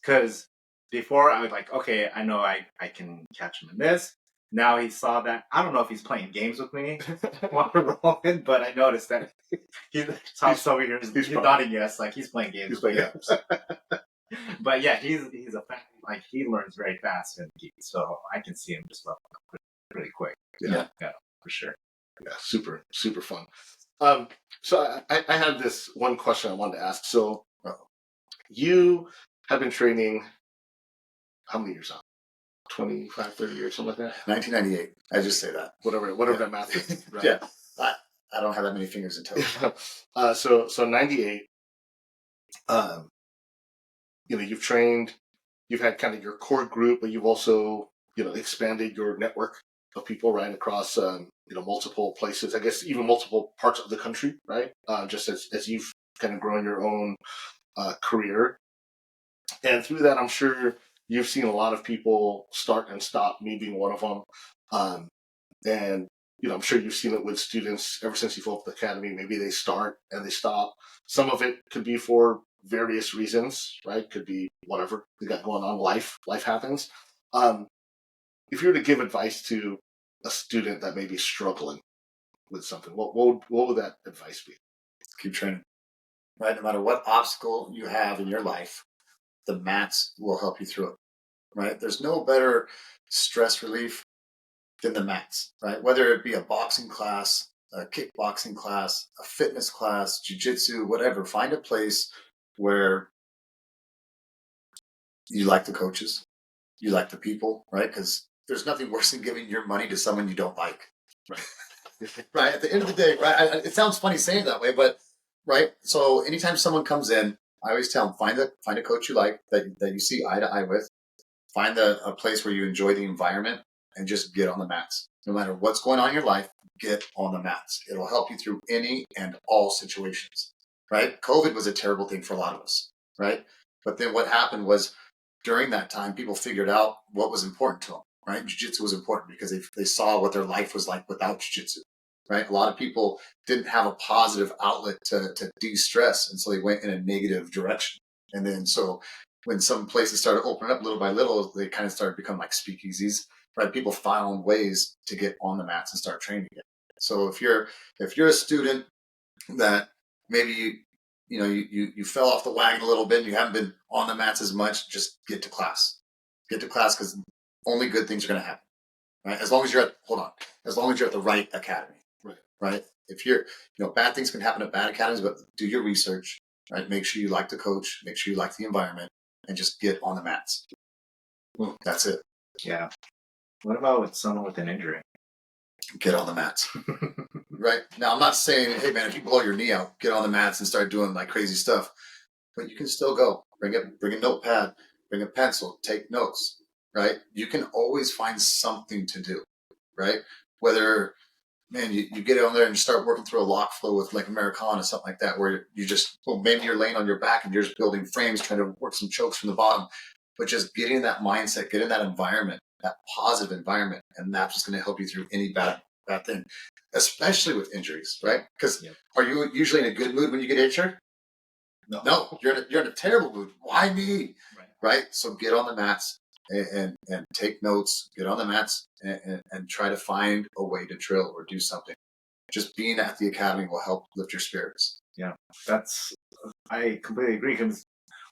[SPEAKER 3] Because before I was like, okay, I know I can catch him in this. Now he saw that. I don't know if he's playing games with me while we're rolling, but I noticed that Tom's over here. He's nodding yes, like he's playing games.
[SPEAKER 1] He's playing games.
[SPEAKER 3] But yeah, he's a fan. Like he learns very fast, and so I can see him just leveling up pretty quick.
[SPEAKER 1] Yeah,
[SPEAKER 3] for sure.
[SPEAKER 1] Yeah, super fun. So I had this one question I wanted to ask. So you have been training how many years now? 25, 30 years, something like that?
[SPEAKER 2] 1998. I just say that.
[SPEAKER 1] Whatever that math is. Right?
[SPEAKER 2] Yeah. I don't have that many fingers and toes.
[SPEAKER 1] So 98, you've trained, you've had kind of your core group, but you've also, expanded your network of people right across, multiple places, I guess even multiple parts of the country, right? Just as you've kind of grown your own career. And through that, I'm sure you've seen a lot of people start and stop, me being one of them. And, I'm sure you've seen it with students ever since you've opened the academy. Maybe they start and they stop. Some of it could be for various reasons, right? Could be whatever they got going on. Life happens. If you were to give advice to a student that may be struggling with something, what would that advice be?
[SPEAKER 2] Keep training, right? No matter what obstacle you have in your life, the mats will help you through it, right? There's no better stress relief than the mats, right? Whether it be a boxing class, a kickboxing class, a fitness class, jiu-jitsu, whatever. Find a place where you like the coaches, you like the people, right? Because there's nothing worse than giving your money to someone you don't like, right? Right. At the end of the day, right? It sounds funny saying it that way, but right. So anytime someone comes in, I always tell them find a coach you like that you see eye to eye with. Find a place where you enjoy the environment and just get on the mats. No matter what's going on in your life, get on the mats. It'll help you through any and all situations, right? COVID was a terrible thing for a lot of us, right? But then what happened was during that time, people figured out what was important to them, right? Jiu-jitsu was important because they saw what their life was like without jiu-jitsu, right? A lot of people didn't have a positive outlet to de-stress, and so they went in a negative direction. And then so when some places started opening up little by little, they kind of started becoming like speakeasies, right? People found ways to get on the mats and start training again. So if you're a student that maybe you fell off the wagon a little bit, and you haven't been on the mats as much, just get to class. Get to class because only good things are going to happen, right? As long as you're at the right academy, right? If you're, bad things can happen at bad academies, but do your research, right? Make sure you like the coach, make sure you like the environment, and just get on the mats. That's it.
[SPEAKER 3] Yeah. What about with someone with an injury?
[SPEAKER 2] Get on the mats. Right? Now, I'm not saying, hey, man, if you blow your knee out, get on the mats and start doing like crazy stuff. But you can still go. Bring a notepad, bring a pencil, take notes, right? You can always find something to do, right? Whether, man, you get on there and you start working through a lock flow with like Americana or something like that, where you just, well, maybe you're laying on your back and you're just building frames, trying to work some chokes from the bottom. But just getting that mindset, getting that environment, that positive environment, and that's just going to help you through any bad thing, especially with injuries, right? Because are you usually in a good mood when you get injured? No, you're in a terrible mood. Why me? Right? So get on the mats and take notes. Get on the mats and try to find a way to drill or do something. Just being at the academy will help lift your spirits.
[SPEAKER 3] Yeah, I completely agree, because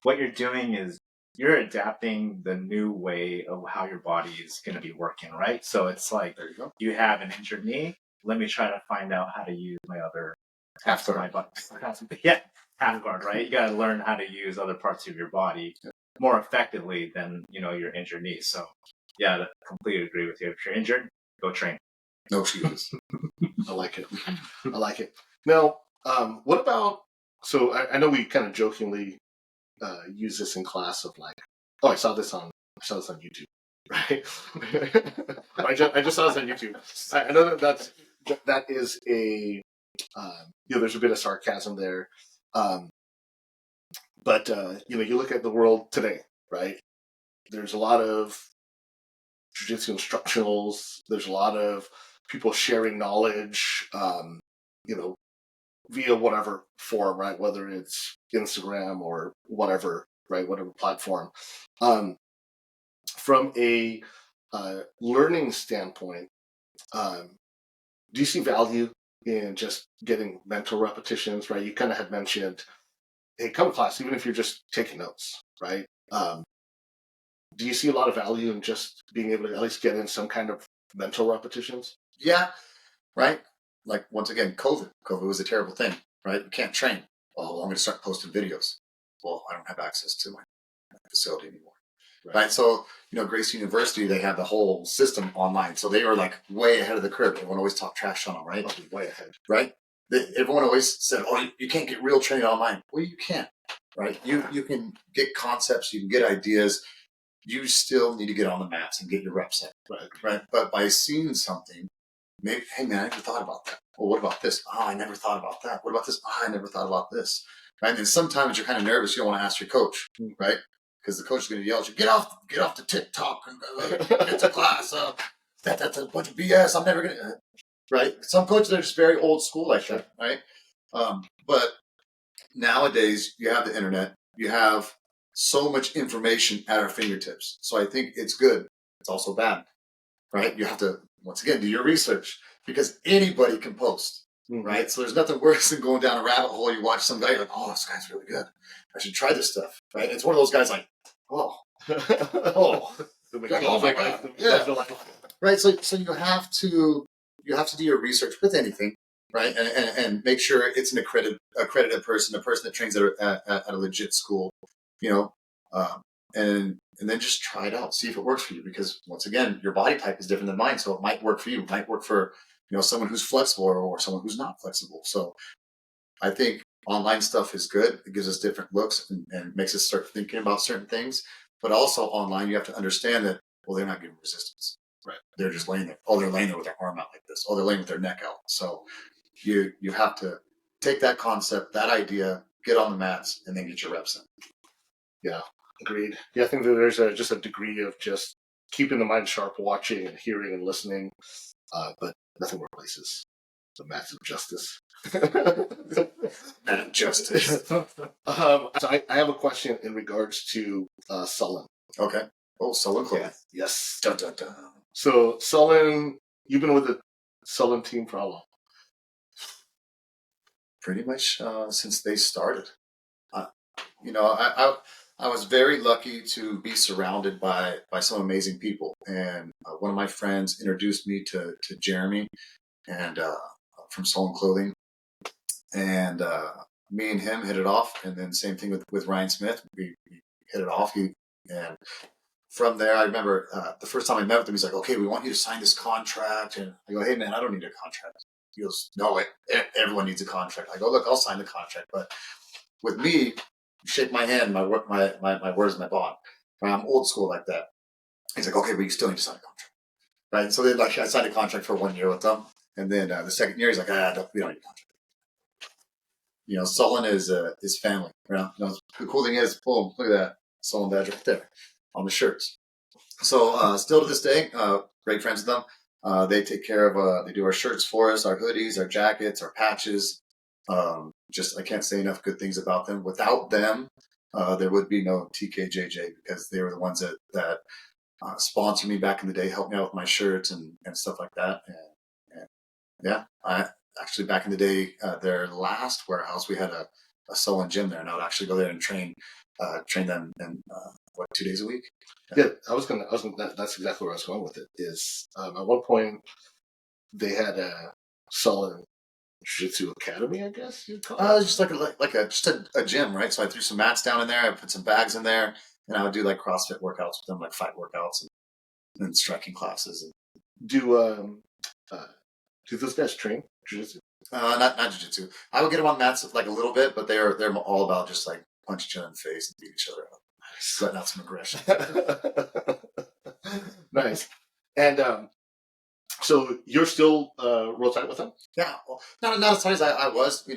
[SPEAKER 3] what you're doing is you're adapting the new way of how your body is going to be working, right? So it's like you have an injured knee. Let me try to find out how to use my other half of my body. Yeah, half guard, right? You got to learn how to use other parts of your body more effectively than your injured knee. So yeah, I completely agree with you. If you're injured, go train.
[SPEAKER 2] No excuses.
[SPEAKER 1] I like it. Now, what about? So I know we kind of jokingly use this in class of like, oh, I saw this on YouTube, right? I just saw this on YouTube. I know that is a there's a bit of sarcasm there, but you look at the world today, right? There's a lot of jiu-jitsu instructionals. There's a lot of people sharing knowledge. via whatever form, right? Whether it's Instagram or whatever, right? Whatever platform. Um, from a learning standpoint, um, do you see value in just getting mental repetitions, right? You kind of had mentioned, hey, come to class, even if you're just taking notes, right? Do you see a lot of value in just being able to at least get in some kind of mental repetitions?
[SPEAKER 2] Yeah, right. Like once again, COVID was a terrible thing, right? You can't train. Oh, I'm going to start posting videos. Well, I don't have access to my facility anymore. Right. So, Grace University, they have the whole system online. So they were like way ahead of the curve. Everyone always talked trash on them, right?
[SPEAKER 1] Way ahead.
[SPEAKER 2] Right. Everyone always said, oh, you can't get real training online. Well, you can, right? You can get concepts, you can get ideas. You still need to get on the mats and get your reps in. Right. But by seeing something, maybe, hey man, I never thought about that. Well, what about this? Oh, I never thought about that. What about this? Oh, I never thought about this. Right. And sometimes you're kind of nervous. You don't want to ask your coach, right? Because the coach is going to yell at you, get off the TikTok and get to class. That's a bunch of BS. I'm never going to, right? Some coaches are just very old school like that, right? But nowadays you have the internet. You have so much information at our fingertips. So I think it's good. It's also bad, right? You have to, once again, do your research because anybody can post, right? So there's nothing worse than going down a rabbit hole. You watch some guy, you're like, oh, this guy's really good. I should try this stuff, right? It's one of those guys like, oh, oh, oh my God. Yeah. Right. So you have to do your research with anything, right? And make sure it's an accredited person, a person that trains at a legit school, and then just try it out, see if it works for you. Because once again, your body type is different than mine, so it might work for you. It might work for someone who's flexible or someone who's not flexible. So I think online stuff is good. It gives us different looks and makes us start thinking about certain things. But also online, you have to understand that, well, they're not giving resistance. Right. They're just laying there. Oh, they're laying there with their arm out like this. Oh, they're laying with their neck out. So you have to take that concept, that idea, get on the mats, and then get your reps in.
[SPEAKER 1] Yeah, agreed. Yeah, I think that there's just a degree of just keeping the mind sharp, watching and hearing and listening, but nothing replaces the mats of justice.
[SPEAKER 2] And justice.
[SPEAKER 1] So I have a question in regards to Sullen.
[SPEAKER 2] Okay. Oh, Sullen Clothing.
[SPEAKER 1] Yeah. Yes.
[SPEAKER 2] Dun, dun, dun.
[SPEAKER 1] So Sullen, you've been with the Sullen team for how long?
[SPEAKER 2] Pretty much since they started. I was very lucky to be surrounded by some amazing people, and one of my friends introduced me to Jeremy, and from Sullen Clothing, and me and him hit it off, and then same thing with Ryan Smith, we hit it off. And from there, I remember the first time I met with him, he's like, "Okay, we want you to sign this contract," and I go, "Hey man, I don't need a contract." He goes, "No, everyone needs a contract." I go, "Look, I'll sign the contract, but with me, you shake my hand, my word's my bond. Right? I'm old school like that." He's like, "Okay, but you still need to sign a contract." Right? So then, I signed a contract for 1 year with them, and then the second year, he's like, we don't need a contract." Sullen is family. Right? The cool thing is, boom, look at that Sullen badge right there on the shirts. So still to this day, great friends with them. They take care of, they do our shirts for us, our hoodies, our jackets, our patches. I can't say enough good things about them. Without them, there would be no TKJJ because they were the ones that sponsored me back in the day, helped me out with my shirts and stuff like that. And yeah, I actually back in the day, their last warehouse, we had a Sullen gym there, and I would actually go there and train them in 2 days a week.
[SPEAKER 1] Yeah, that's exactly where I was going with it. Is at one point they had a Sullen Jiu-Jitsu Academy, I guess you'd call it.
[SPEAKER 2] Just just a gym, right? So I threw some mats down in there, I put some bags in there, and I would do like CrossFit workouts with them, like fight workouts and striking classes.
[SPEAKER 1] Do those guys train Jiu-Jitsu?
[SPEAKER 2] Not Jiu-Jitsu. I would get them on mats like a little bit, but they're all about just like punch each other in the face and beat each other up, letting out some aggression.
[SPEAKER 1] Nice. And so you're still real tight with them?
[SPEAKER 2] Yeah, well, not as tight as I was.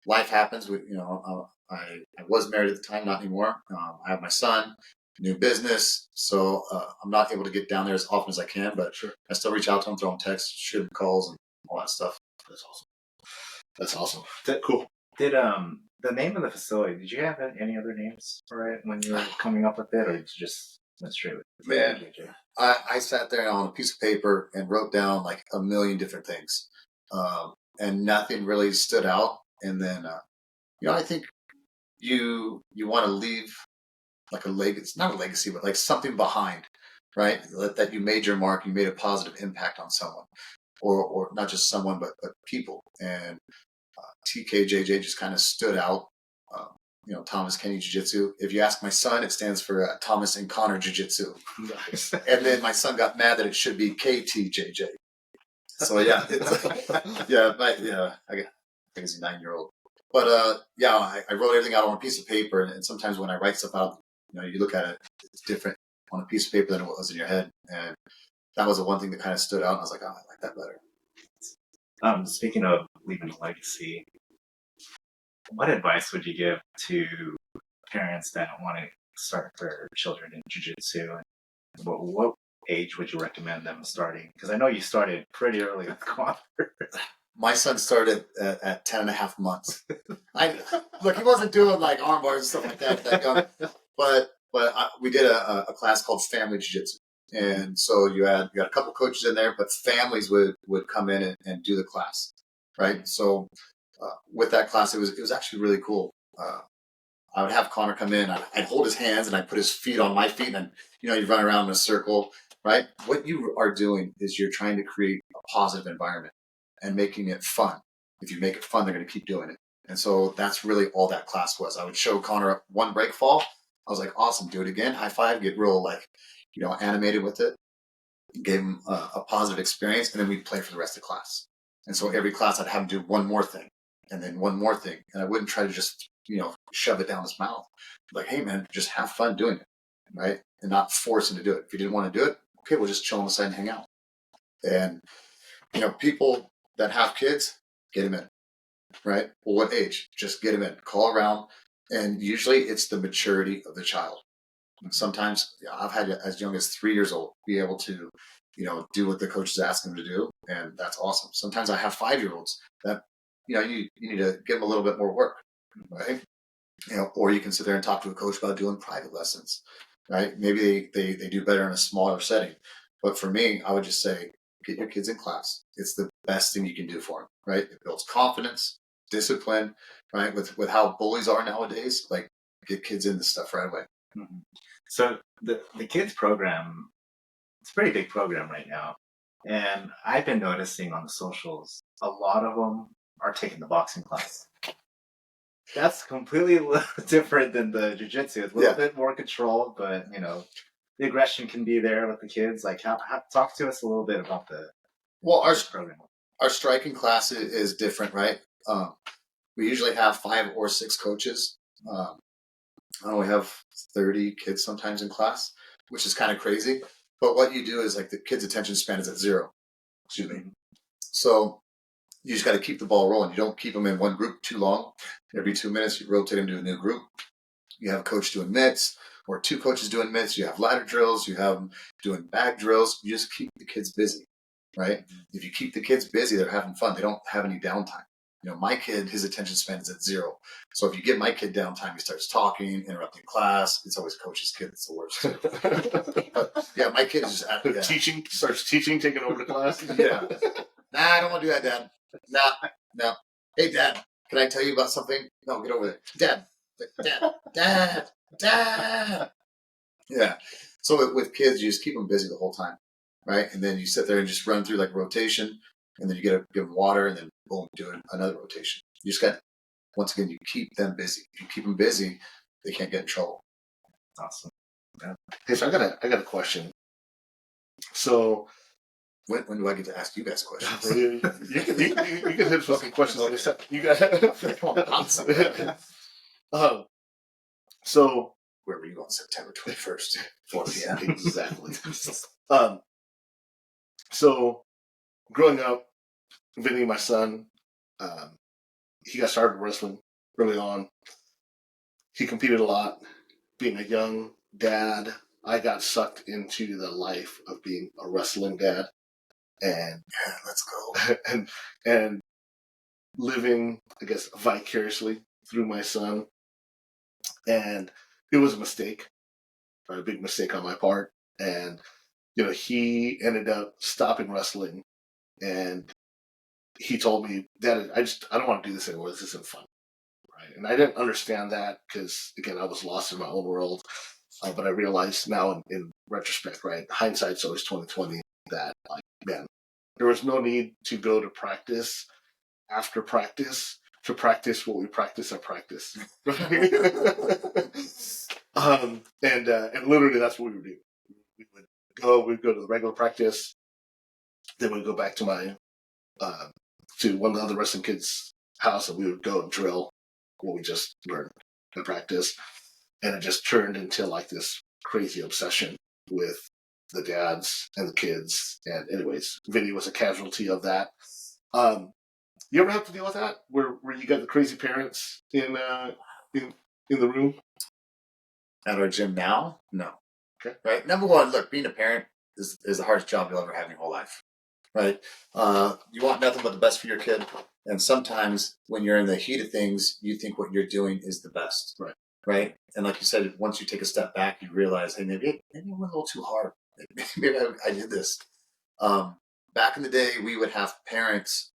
[SPEAKER 2] Life happens. I was married at the time, not anymore. I have my son, new business, so I'm not able to get down there as often as I can. But
[SPEAKER 1] sure,
[SPEAKER 2] I still reach out to him, throw him texts, shoot him calls, and all that stuff.
[SPEAKER 1] That's awesome. That's awesome.
[SPEAKER 3] Did,
[SPEAKER 1] Cool.
[SPEAKER 3] did the name of the facility? Did you have any other names for it when you were coming up with it, or did you just went straight with
[SPEAKER 2] Man,
[SPEAKER 3] TKJJ?
[SPEAKER 2] I sat there on a piece of paper and wrote down like a million different things, and nothing really stood out. And then, I think you want to leave like a legacy, not a legacy, but like something behind, right? That you made your mark, you made a positive impact on someone, or not just someone, but people. And TKJJ just kind of stood out. Um, Thomas Kenney Jiu-Jitsu. If you ask my son, it stands for Thomas and Connor Jiu-Jitsu.
[SPEAKER 1] Nice.
[SPEAKER 2] And then my son got mad that it should be KTJJ. So yeah, I think he's a 9-year-old. But I wrote everything out on a piece of paper, and sometimes when I write stuff out, you look at it, it's different on a piece of paper than it was in your head. And that was the one thing that kind of stood out. And I was like, oh, I like that better.
[SPEAKER 3] Speaking of leaving a legacy, what advice would you give to parents that want to start their children in jiu-jitsu? And what age would you recommend them starting? Because I know you started pretty early with Connor.
[SPEAKER 2] My son started at 10 and a half months. Look, he wasn't doing like arm bars and stuff like that young, but we did a class called Family Jiu-Jitsu. And so you got a couple coaches in there, but families would come in and do the class, right? So with that class, it was actually really cool. I would have Connor come in, I'd hold his hands and I'd put his feet on my feet, and then, you run around in a circle, right? What you are doing is you're trying to create a positive environment and making it fun. If you make it fun, they're going to keep doing it. And so that's really all that class was. I would show Connor one break fall. I was like, awesome, do it again. High five, get real animated with it. Gave him a positive experience, and then we'd play for the rest of the class. And so every class I'd have him do one more thing and then one more thing. And I wouldn't try to just, shove it down his mouth. Like, hey man, just have fun doing it, right? And not force him to do it. If you didn't want to do it, okay, we'll just chill on the side and hang out. And, people that have kids, get them in, right? Well, what age? Just get them in. Call around. And usually it's the maturity of the child. Sometimes I've had as young as 3 years old be able to, do what the coaches ask them to do. And that's awesome. Sometimes I have 5-year-olds that, you need to give them a little bit more work, right? Or you can sit there and talk to a coach about doing private lessons, right? Maybe they do better in a smaller setting. But for me, I would just say, get your kids in class. It's the best thing you can do for them, right? It builds confidence, discipline, right? With how bullies are nowadays, like, get kids in this stuff right away.
[SPEAKER 3] Mm-hmm. So the kids program, it's a pretty big program right now. And I've been noticing on the socials, a lot of them are taking the boxing class. That's completely different than the jiu-jitsu. It's a little bit more controlled, but, the aggression can be there with the kids. Like, talk to us a little bit about the program.
[SPEAKER 2] Our striking class is different, right? We usually have 5 or 6 coaches. We have 30 kids sometimes in class, which is kind of crazy. But what you do is, like, the kid's attention span is at 0. Excuse me. So you just got to keep the ball rolling. You don't keep them in one group too long. Every 2 minutes, you rotate them to a new group. You have a coach doing mitts or 2 coaches doing mitts. You have ladder drills. You have them doing bag drills. You just keep the kids busy, right? If you keep the kids busy, they're having fun. They don't have any downtime. My kid, his attention span is at 0. So if you give my kid downtime, he starts talking, interrupting class. It's always coach's kid that's the worst. But yeah, my kid is just
[SPEAKER 1] teaching, starts teaching, taking over the class.
[SPEAKER 2] Yeah. Nah, I don't want to do that, Dad. No. Hey, Dad, can I tell you about something? No, get over there. Dad. Yeah. So with kids, you just keep them busy the whole time, right? And then you sit there and just run through like a rotation, and then you give them water, and then boom, do another rotation. You just got, once again, you keep them busy. If you keep them busy, they can't get in trouble.
[SPEAKER 3] Awesome.
[SPEAKER 1] Yeah. Hey, so I got a question. So
[SPEAKER 2] when do I get to ask you guys questions?
[SPEAKER 1] you can hit us with some questions. You guys, so
[SPEAKER 2] where were you on September 21st, 4 p.m.?
[SPEAKER 1] Exactly. So growing up, Vinny, my son, he got started wrestling early on. He competed a lot. Being a young dad, I got sucked into the life of being a wrestling dad. And
[SPEAKER 2] let's go.
[SPEAKER 1] And living, I guess, vicariously through my son. And it was a mistake, a big mistake on my part. And, he ended up stopping wrestling. And he told me, Dad, I don't want to do this anymore. This isn't fun. Right. And I didn't understand that because, again, I was lost in my own world. But I realized now in retrospect, right, hindsight's always 2020, that, like, man, there was no need to go to practice after practice to practice what we practice at practice. And literally that's what we would do. We'd go to the regular practice, then we'd go back to my to one of the other wrestling kids' house, and we would go and drill what we just learned in practice. And it just turned into like this crazy obsession with the dads and the kids. And anyways, Vinny was a casualty of that. You ever have to deal with that, where you got the crazy parents in the room?
[SPEAKER 2] At our gym now? No.
[SPEAKER 1] Okay.
[SPEAKER 2] Right. Number one, look, being a parent is the hardest job you'll ever have in your whole life. Right. You want nothing but the best for your kid. And sometimes when you're in the heat of things, you think what you're doing is the best.
[SPEAKER 1] Right.
[SPEAKER 2] Right. And like you said, once you take a step back, you realize, hey, maybe I went a little too hard. Maybe I did this. Back in the day, we would have parents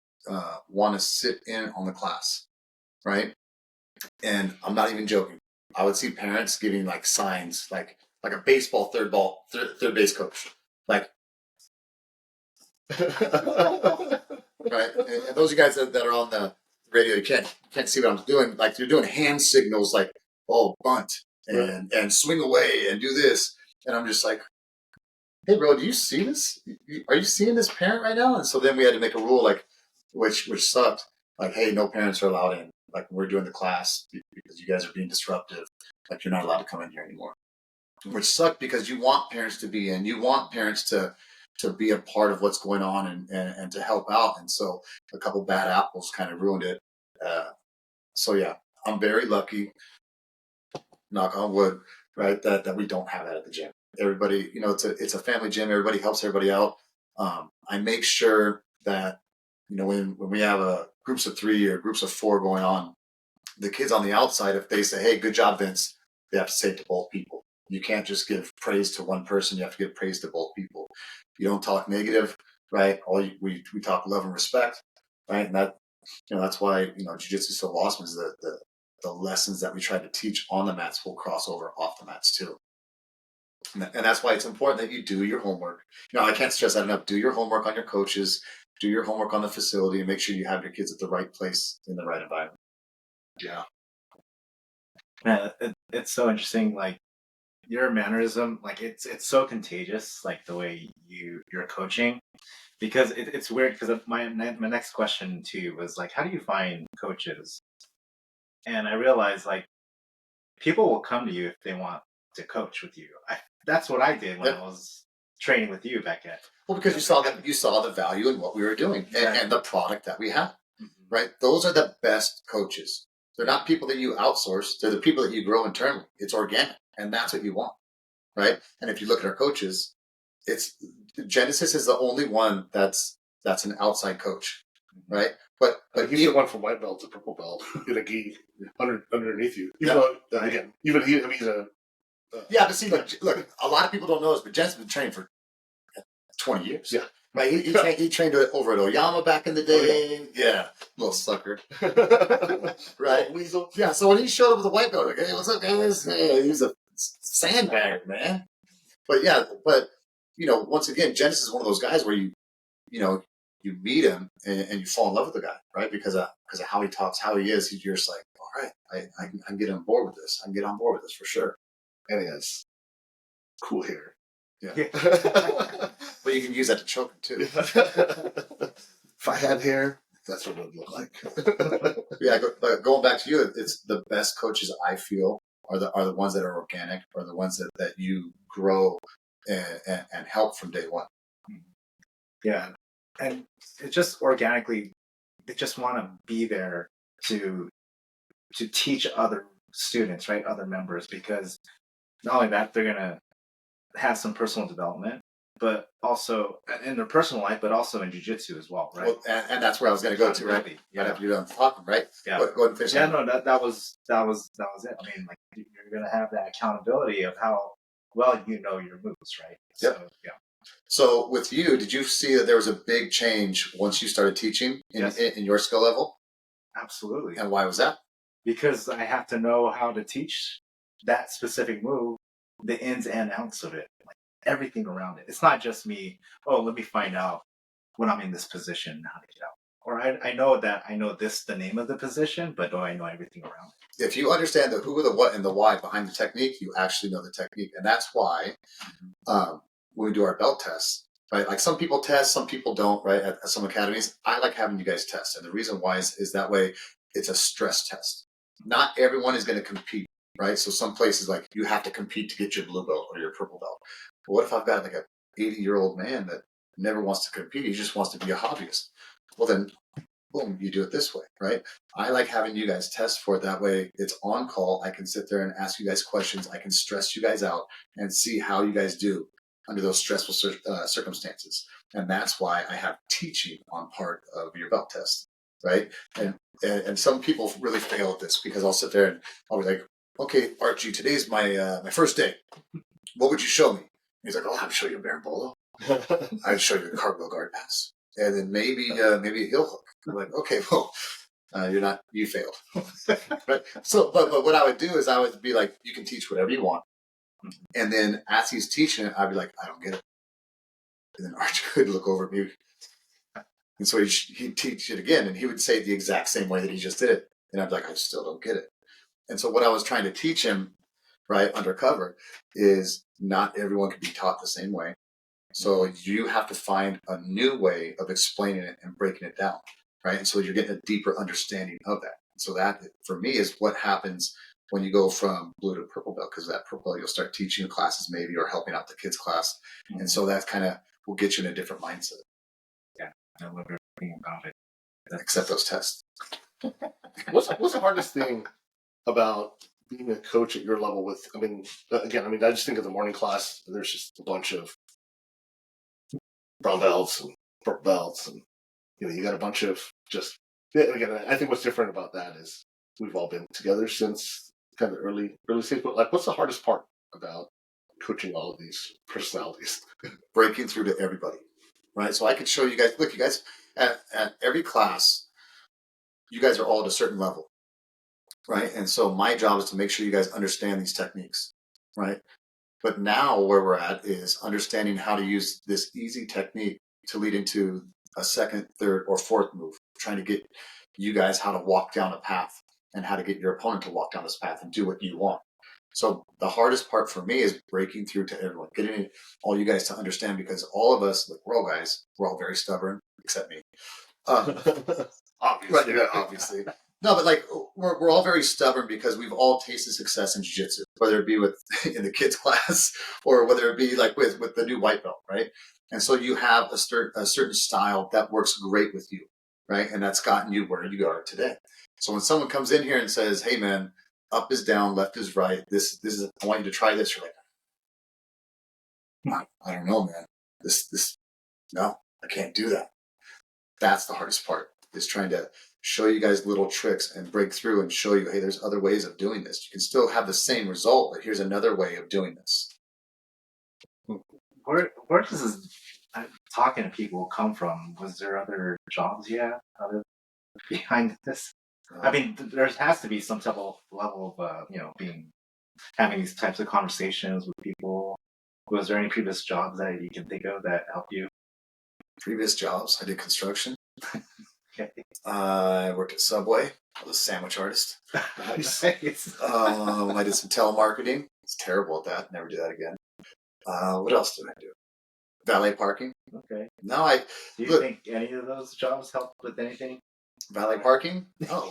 [SPEAKER 2] want to sit in on the class. Right. And I'm not even joking. I would see parents giving like signs, like a baseball third base coach, like, right. And those of you guys that are on the radio, you can't see what I'm doing. Like, you're doing hand signals, like, oh, bunt and swing away and do this. And I'm just like, hey, bro, do you see this? Are you seeing this parent right now? And so then we had to make a rule, like, which sucked. Like, hey, no parents are allowed in. Like, we're doing the class because you guys are being disruptive. Like, you're not allowed to come in here anymore. Which sucked because you want parents to be in. You want parents to be a part of what's going on and to help out. And so a couple bad apples kind of ruined it. So yeah, I'm very lucky, knock on wood, right, that we don't have that at the gym. Everybody, it's a family gym. Everybody helps everybody out. I make sure that, when we have groups of 3 or groups of 4 going on, the kids on the outside, if they say, hey, good job, Vince, they have to say it to both people. You can't just give praise to one person. You have to give praise to both people. You don't talk negative, right? We talk love and respect, right? And that, that's why, jiu-jitsu is so awesome, is the lessons that we try to teach on the mats will cross over off the mats too. And that's why it's important that you do your homework. I can't stress that enough. Do your homework on your coaches, do your homework on the facility, and make sure you have your kids at the right place in the right environment.
[SPEAKER 1] Yeah.
[SPEAKER 3] Man, it's so interesting. Like, your mannerism, like, it's so contagious, like the way you're coaching, because it's weird. Because my next question too was like, how do you find coaches? And I realized, like, people will come to you if they want to coach with you. That's what I did when I was training with you back at.
[SPEAKER 2] Well, because you saw the value in what we were doing and the product that we have, right? Those are the best coaches. They're not people that you outsource. They're the people that you grow internally. It's organic, and that's what you want, right? And if you look at our coaches, Genesis is the only one that's an outside coach, right? But
[SPEAKER 1] he's the one from white belt to purple belt in a gi underneath you. Even though, he's a
[SPEAKER 2] yeah. But see, look, a lot of people don't know this, but Jen's been training for 20 years.
[SPEAKER 1] Yeah.
[SPEAKER 2] Right, he trained over at Oyama back in the day. Oh, yeah, little sucker. Right,
[SPEAKER 1] weasel.
[SPEAKER 2] Yeah, so when he showed up with a white belt, like, hey, what's up, guys? Hey, he was a sandbagger, man. But once again, Genesis is one of those guys where you meet him and you fall in love with the guy, right? Because of how he talks, how he is. You're just like, all right, I can get on board with this. I can get on board with this for sure.
[SPEAKER 1] And he has cool hair.
[SPEAKER 2] Yeah. But you can use that to choke him too.
[SPEAKER 1] If I had hair, that's what it would look like.
[SPEAKER 2] Yeah, going back to you, it's the best coaches I feel are the ones that are organic, are the ones that you grow and help from day one.
[SPEAKER 3] Yeah, and it just organically, they just want to be there to teach other students, right, other members, because not only that, they're gonna have some personal development, but also in their personal life, but also in jiu-jitsu as well, right?
[SPEAKER 2] Well, and that's where I was going to go to, right?
[SPEAKER 3] Yeah.
[SPEAKER 2] Right after you're done talking, right?
[SPEAKER 3] Yeah.
[SPEAKER 2] Go ahead and finish.
[SPEAKER 3] Yeah, no, that was it. I mean, like you're gonna have that accountability of how well you know your moves, right?
[SPEAKER 2] Yep.
[SPEAKER 3] So yeah.
[SPEAKER 2] So with you, did you see that there was a big change once you started teaching in your skill level?
[SPEAKER 3] Absolutely.
[SPEAKER 2] And why was that?
[SPEAKER 3] Because I have to know how to teach that specific move, the ins and outs of it, like everything around it. It's not just me, oh, let me find out when I'm in this position how to get out. Or I know that I know the name of the position, but do I know everything around it?
[SPEAKER 2] If you understand the who, the what, and the why behind the technique, you actually know the technique. And that's why when we do our belt tests, right? Like some people test, some people don't, right? At some academies, I like having you guys test. And the reason why is that way it's a stress test. Not everyone is going to compete, right? So some places like you have to compete to get your blue belt or your purple belt. But what if I've got like a 80-year-old man that never wants to compete? He just wants to be a hobbyist. Well, then, boom, you do it this way, right? I like having you guys test for it. That way it's on call. I can sit there and ask you guys questions. I can stress you guys out and see how you guys do under those stressful circumstances. And that's why I have teaching on part of your belt test, right? And some people really fail at this because I'll sit there and I'll be like, okay, Archie, today's my my first day. What would you show me? He's like, oh, I'd show you a berimbolo. I'd show you a cartwheel guard pass. And then maybe a heel hook. I'm like, okay, well, you failed. Right? So, but what I would do is I would be like, you can teach whatever you want. And then as he's teaching it, I'd be like, I don't get it. And then Archie would look over at me. And so he'd teach it again, and he would say it the exact same way that he just did it. And I'd be like, I still don't get it. And so what I was trying to teach him, right, undercover, is not everyone can be taught the same way. So you have to find a new way of explaining it and breaking it down, right? And so you're getting a deeper understanding of that. So that, for me, is what happens when you go from blue to purple belt, because that purple belt, you'll start teaching classes maybe or helping out the kids' class. Mm-hmm. And so that kind of will get you in a different mindset.
[SPEAKER 3] Yeah, I love everything about it.
[SPEAKER 2] Except those tests.
[SPEAKER 1] What's the hardest thing about being a coach at your level with, I just think of the morning class, there's just a bunch of brown belts and purple belts, and you got a bunch of just, again, I think what's different about that is we've all been together since kind of early stage, but like, what's the hardest part about coaching all of these personalities?
[SPEAKER 2] Breaking through to everybody, right? So I could show you guys, look, you guys, at every class, you guys are all at a certain level, right? And so my job is to make sure you guys understand these techniques, right? But now where we're at is understanding how to use this easy technique to lead into a second, third, or fourth move, trying to get you guys how to walk down a path and how to get your opponent to walk down this path and do what you want. So the hardest part for me is breaking through to everyone, getting all you guys to understand, because all of us, like, we're all guys, we're all very stubborn, except me. Obviously. Right, obviously. No, but like we're all very stubborn because we've all tasted success in jiu-jitsu, whether it be with in the kids class or whether it be like with the new white belt, right? And so you have a certain style that works great with you, right? And that's gotten you where you are today. So when someone comes in here and says, "Hey, man, up is down, left is right. This is I want you to try this," you're like, I don't know, man. This no, I can't do that. That's the hardest part, is trying to show you guys little tricks and break through and show you, hey, there's other ways of doing this. You can still have the same result, but here's another way of doing this.
[SPEAKER 3] Where does this talking to people come from? Was there other jobs you had behind this? I mean, there has to be some type of level of having these types of conversations with people. Was there any previous jobs that you can think of that helped you?
[SPEAKER 2] Previous jobs, I did construction.
[SPEAKER 3] Okay.
[SPEAKER 2] I worked at Subway. I was a sandwich artist.
[SPEAKER 3] Nice.
[SPEAKER 2] I did some telemarketing. It's terrible at that. Never do that again. What else did I do? Valet parking.
[SPEAKER 3] Okay.
[SPEAKER 2] No,
[SPEAKER 3] do you think any of those jobs helped with anything?
[SPEAKER 2] Valet parking? No.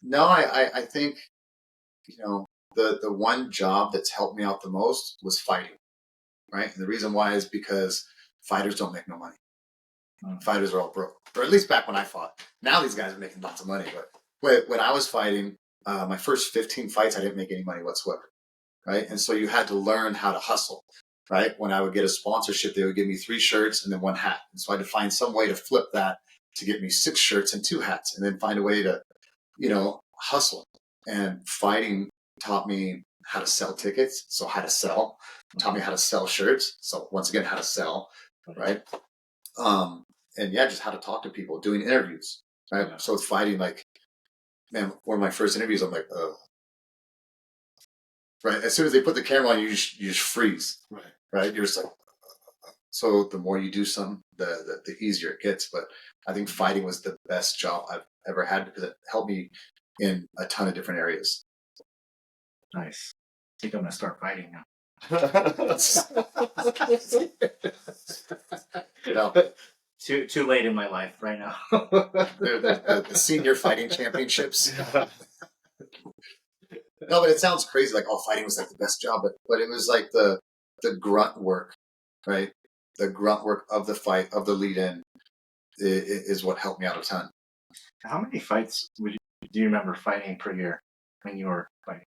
[SPEAKER 2] No, I think, the one job that's helped me out the most was fighting, right? And the reason why is because fighters don't make no money. Fighters are all broke, or at least back when I fought. Now these guys are making lots of money, but when I was fighting, my first 15 fights, I didn't make any money whatsoever. right? And so you had to learn how to hustle, right? When I would get a sponsorship, they would give me 3 shirts and then 1 hat. And so I had to find some way to flip that to get me 6 shirts and 2 hats, and then find a way to, hustle. And fighting taught me how to sell tickets, so how to sell. Taught me how to sell shirts, so once again, how to sell, right? And yeah, just how to talk to people, doing interviews, right?
[SPEAKER 3] Yeah.
[SPEAKER 2] So with fighting, like, man, one of my first interviews, I'm like, right. As soon as they put the camera on, you just freeze, right? You're just like, so the more you do something, the easier it gets. But I think fighting was the best job I've ever had because it helped me in a ton of different areas.
[SPEAKER 3] Nice. I think I'm gonna start fighting now. Too late in my life right now.
[SPEAKER 2] the senior fighting championships. No, but it sounds crazy. Like, oh, fighting was like the best job, but it was like the grunt work, right? The grunt work of the fight, of the lead in, is what helped me out a ton.
[SPEAKER 3] How many fights do you remember fighting per year when you were fighting?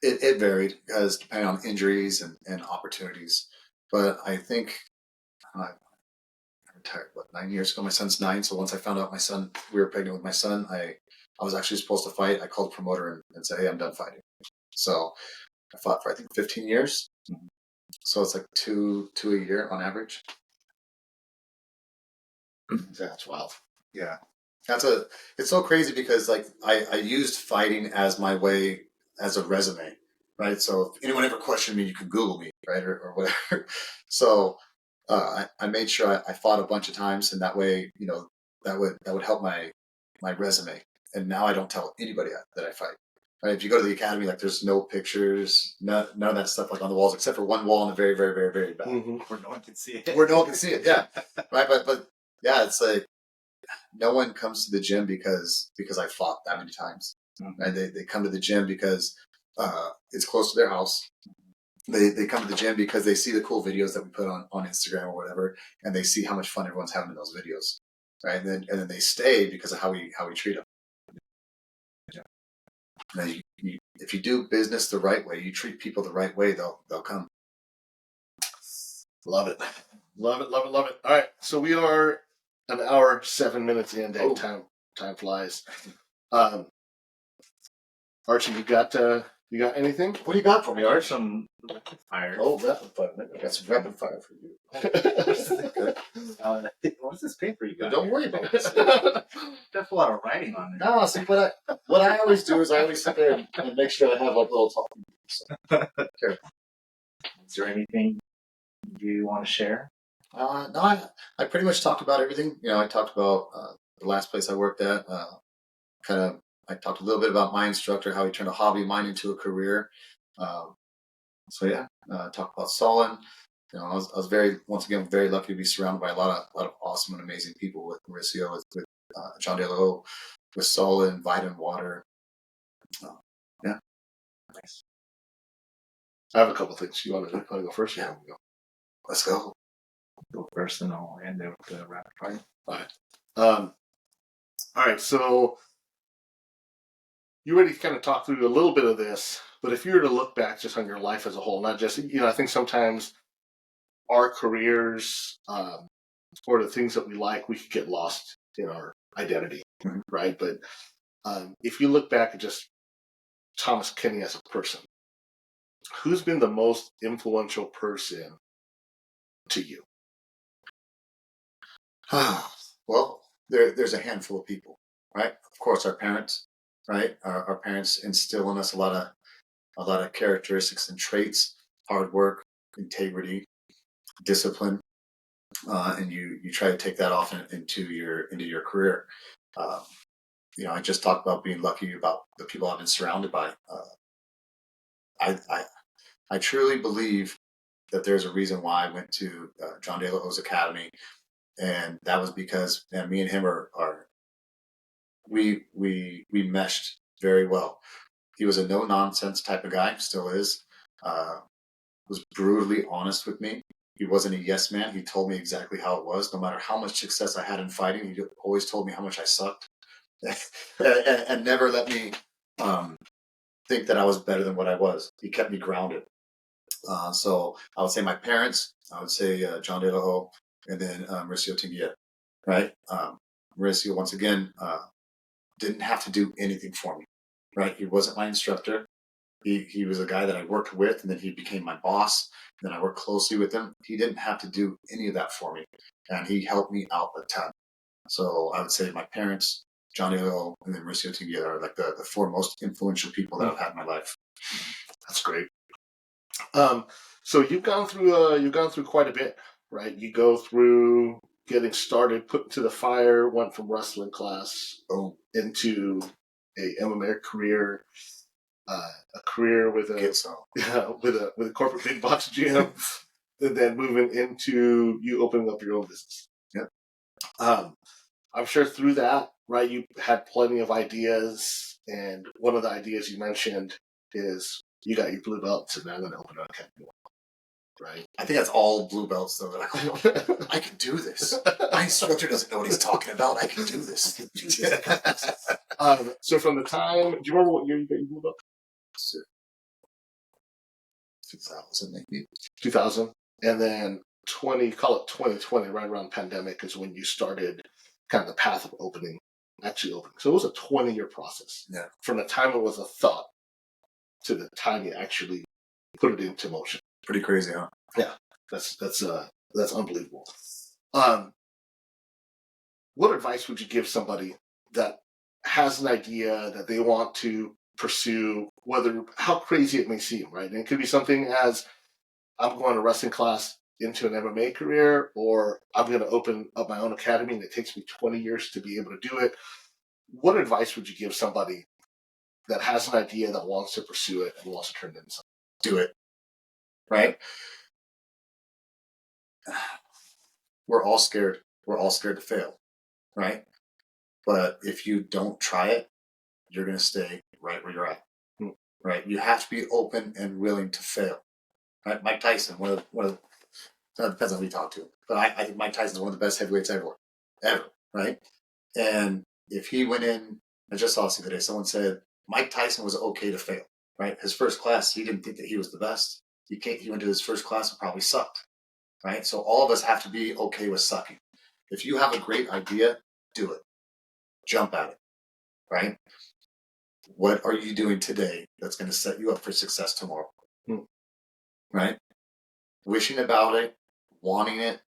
[SPEAKER 2] It varied because depending on injuries and opportunities. But I think I retired 9 years ago. My son's 9, so once I found out we were pregnant with my son, I was actually supposed to fight. I called the promoter and said, "Hey, I'm done fighting." So I fought for, I think, 15 years. Mm-hmm. So it's like two a year on average.
[SPEAKER 1] That's wild.
[SPEAKER 2] Yeah. It's so crazy because like I used fighting as my way, as a resume, right? So if anyone ever questioned me, you could Google me, right? Or whatever. So I made sure I fought a bunch of times, and that way, that would help my resume. And now I don't tell anybody that I fight. Right? If you go to the academy, like, there's no pictures, none of that stuff like on the walls, except for one wall in the very, very, very, very back,
[SPEAKER 3] where no one can see it.
[SPEAKER 2] Where no one can see it, yeah. Right, but yeah, it's like no one comes to the gym because I fought that many times. Mm-hmm. Right? They come to the gym because it's close to their house. They come to the gym because they see the cool videos that we put on Instagram or whatever, and they see how much fun everyone's having in those videos, right? And then they stay because of how we treat them. Yeah. Now if you do business the right way, you treat people the right way, they'll come.
[SPEAKER 1] Love it. Love it. All right, so we are an hour 7 minutes in. Dang, time flies. Archie, you got anything?
[SPEAKER 2] What do you got for me, Arch?
[SPEAKER 3] Some rapid fire.
[SPEAKER 2] Oh, rapid fire. I got some rapid fire for you.
[SPEAKER 3] What is this paper you got?
[SPEAKER 2] Don't worry about it.
[SPEAKER 3] There's a lot of writing on it.
[SPEAKER 2] No, see, what I always do is I always sit there and make sure I have like little talking. So. Okay.
[SPEAKER 3] Is there anything you want to share?
[SPEAKER 2] No, I pretty much talked about everything. I talked about the last place I worked at. I talked a little bit about my instructor, how he turned a hobby of mine into a career. So yeah, talked about Solon. I was once again very lucky to be surrounded by a lot of awesome and amazing people with Mauricio, with John DeLo, with Solon, Vitamin Water. Yeah,
[SPEAKER 1] nice. I have a couple things. You want to go first?
[SPEAKER 2] Yeah, let's go.
[SPEAKER 3] Go first, and I'll end it with the rapid fire.
[SPEAKER 1] All right. So you already kind of talked through a little bit of this, but if you were to look back just on your life as a whole, not just, I think sometimes our careers or the things that we like, we could get lost in our identity, mm-hmm. right? But if you look back at just Thomas Kenney as a person, who's been the most influential person to you?
[SPEAKER 2] Well, there's a handful of people, right? Of course, our parents, right? Our parents instill in us a lot of characteristics and traits: hard work, integrity, discipline, and you try to take that off into your career. I just talked about being lucky about the people I've been surrounded by. I truly believe that there's a reason why I went to John DeLo's Academy, and that was because me and him we meshed very well. He was a no nonsense type of guy, still is. Was brutally honest with me. He wasn't a yes man. He told me exactly how it was. No matter how much success I had in fighting, he always told me how much I sucked, and never let me think that I was better than what I was. He kept me grounded. So I would say my parents, I would say John De La Ho, and then Mauricio Tinguia, right? Mauricio, once again, didn't have to do anything for me, right? He wasn't my instructor. He was a guy that I worked with, and then he became my boss. And then I worked closely with him. He didn't have to do any of that for me, and he helped me out a ton. So I would say my parents, Johnny O, and then Mauricio Tinguia are like the four most influential people that I've had in my life.
[SPEAKER 1] That's great. So you've gone through quite a bit, right? You go through getting started, put into the fire, went from wrestling class into a MMA career, a career with a corporate big box gym, and then moving into you opening up your own business.
[SPEAKER 2] Yep.
[SPEAKER 1] I'm sure through that, right, you had plenty of ideas, and one of the ideas you mentioned is you got your blue belt, so now I'm going to open up a academy. Right.
[SPEAKER 2] I think that's all blue belts, though. Like, I can do this. My instructor doesn't know what he's talking about. I can do this.
[SPEAKER 1] So from the time, do you remember what year you got your blue belt?
[SPEAKER 2] 2000, maybe.
[SPEAKER 1] 2000. And then call it 2020, right around pandemic, is when you started kind of the path of actually opening. So it was a 20-year process.
[SPEAKER 2] Yeah. From
[SPEAKER 1] the time it was a thought to the time you actually put it into motion.
[SPEAKER 2] Pretty crazy, huh?
[SPEAKER 1] Yeah, that's unbelievable. What advice would you give somebody that has an idea that they want to pursue, how crazy it may seem, right? And it could be something as I'm going to wrestling class into an MMA career, or I'm going to open up my own academy and it takes me 20 years to be able to do it. What advice would you give somebody that has an idea that wants to pursue it and wants to turn it into something?
[SPEAKER 2] Do it. Right? We're all scared. We're all scared to fail. Right? But if you don't try it, you're going to stay right where you're at. Right? You have to be open and willing to fail. Right? Mike Tyson, one of it depends on who you talk to, but I think Mike Tyson is one of the best heavyweights ever. Right? And if he went in, I just saw this the other day, someone said Mike Tyson was okay to fail. Right? His first class, he didn't think that he was the best. He went to his first class and probably sucked. Right? So all of us have to be okay with sucking. If you have a great idea, do it. Jump at it. Right? What are you doing today that's going to set you up for success tomorrow? Right? Wishing about it, wanting it,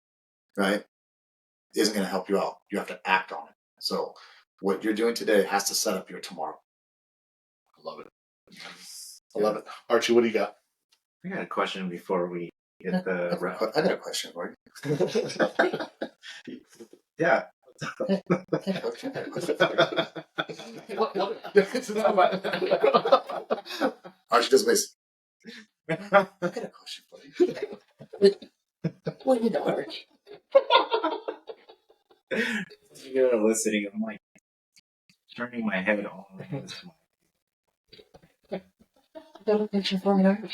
[SPEAKER 2] right, isn't going to help you out. You have to act on it. So what you're doing today has to set up your tomorrow.
[SPEAKER 1] I love it. I love it. Archie, what do you got?
[SPEAKER 3] I got a question before we get the wrap.
[SPEAKER 2] I got a question for you.
[SPEAKER 3] Yeah.
[SPEAKER 2] Archie doesn't listen. I got a question for you. What do you know, Archie?
[SPEAKER 3] You're listening. I'm like turning my head all around this mic.
[SPEAKER 2] I got a question for you, Archie.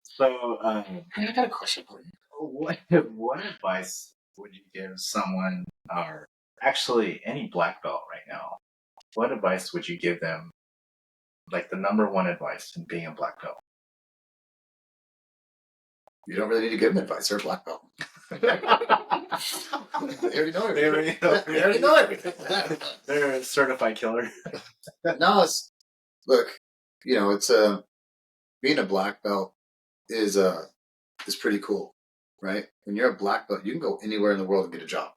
[SPEAKER 3] So,
[SPEAKER 2] I got a question for
[SPEAKER 3] you. What advice would you give someone, or actually any black belt right now? What advice would you give them? Like the number one advice in being a black belt?
[SPEAKER 2] You don't really need to give them advice. They're a black belt. They already know everything. They already know everything.
[SPEAKER 3] They're a certified killer.
[SPEAKER 2] No, look. It's being a black belt is pretty cool, right? When you're a black belt, you can go anywhere in the world and get a job.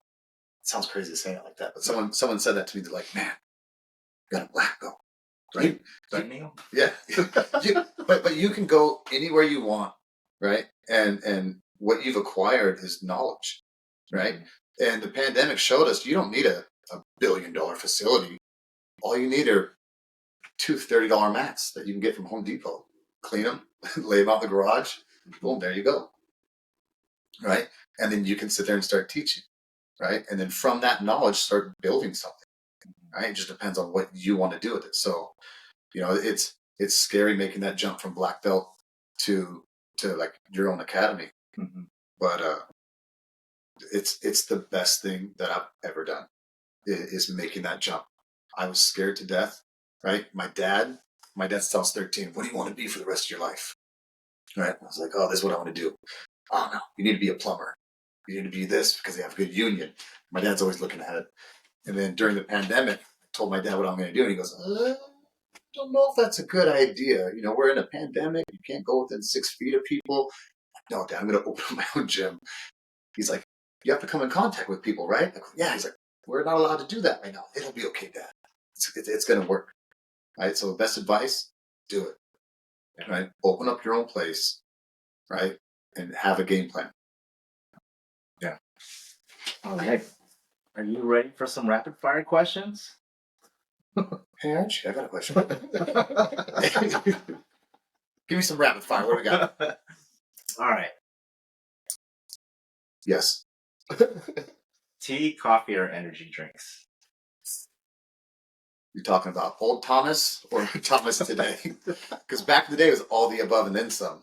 [SPEAKER 2] It sounds crazy saying it like that, but someone said that to me. They're like, "Man, you got a black belt, right?" Yeah. But you can go anywhere you want, right? And what you've acquired is knowledge, right? Mm-hmm. And the pandemic showed us you don't need a $1 billion facility. All you need are two $30 mats that you can get from Home Depot. Clean them, lay them out in the garage. Boom, there you go. Right? And then you can sit there and start teaching. Right? And then from that knowledge, start building something. Right? It just depends on what you want to do with it. So, it's scary making that jump from black belt to like your own academy. Mm-hmm. But it's the best thing that I've ever done is making that jump. I was scared to death. Right? My dad since I was 13, what do you want to be for the rest of your life? Right? I was like, oh, this is what I want to do. Oh no, you need to be a plumber. You need to be this because they have a good union. My dad's always looking at it. And then during the pandemic, I told my dad what I'm going to do, and he goes, I don't know if that's a good idea. You know, we're in a pandemic. You can't go within 6 feet of people. No, Dad, I'm going to open up my own gym. He's like, you have to come in contact with people, right? I go, yeah. He's like, we're not allowed to do that right now. It'll be okay, Dad. It's going to work. Right? So best advice, do it. Right? Open up your own place, right? And have a game plan.
[SPEAKER 3] Yeah. All right. Are you ready for some rapid fire questions?
[SPEAKER 2] Hey, Archie, I got a question. Give me some rapid fire. What do we got?
[SPEAKER 3] All right.
[SPEAKER 2] Yes.
[SPEAKER 3] Tea, coffee, or energy drinks?
[SPEAKER 2] You're talking about old Thomas or Thomas today? Because back in the day, it was all the above and then some.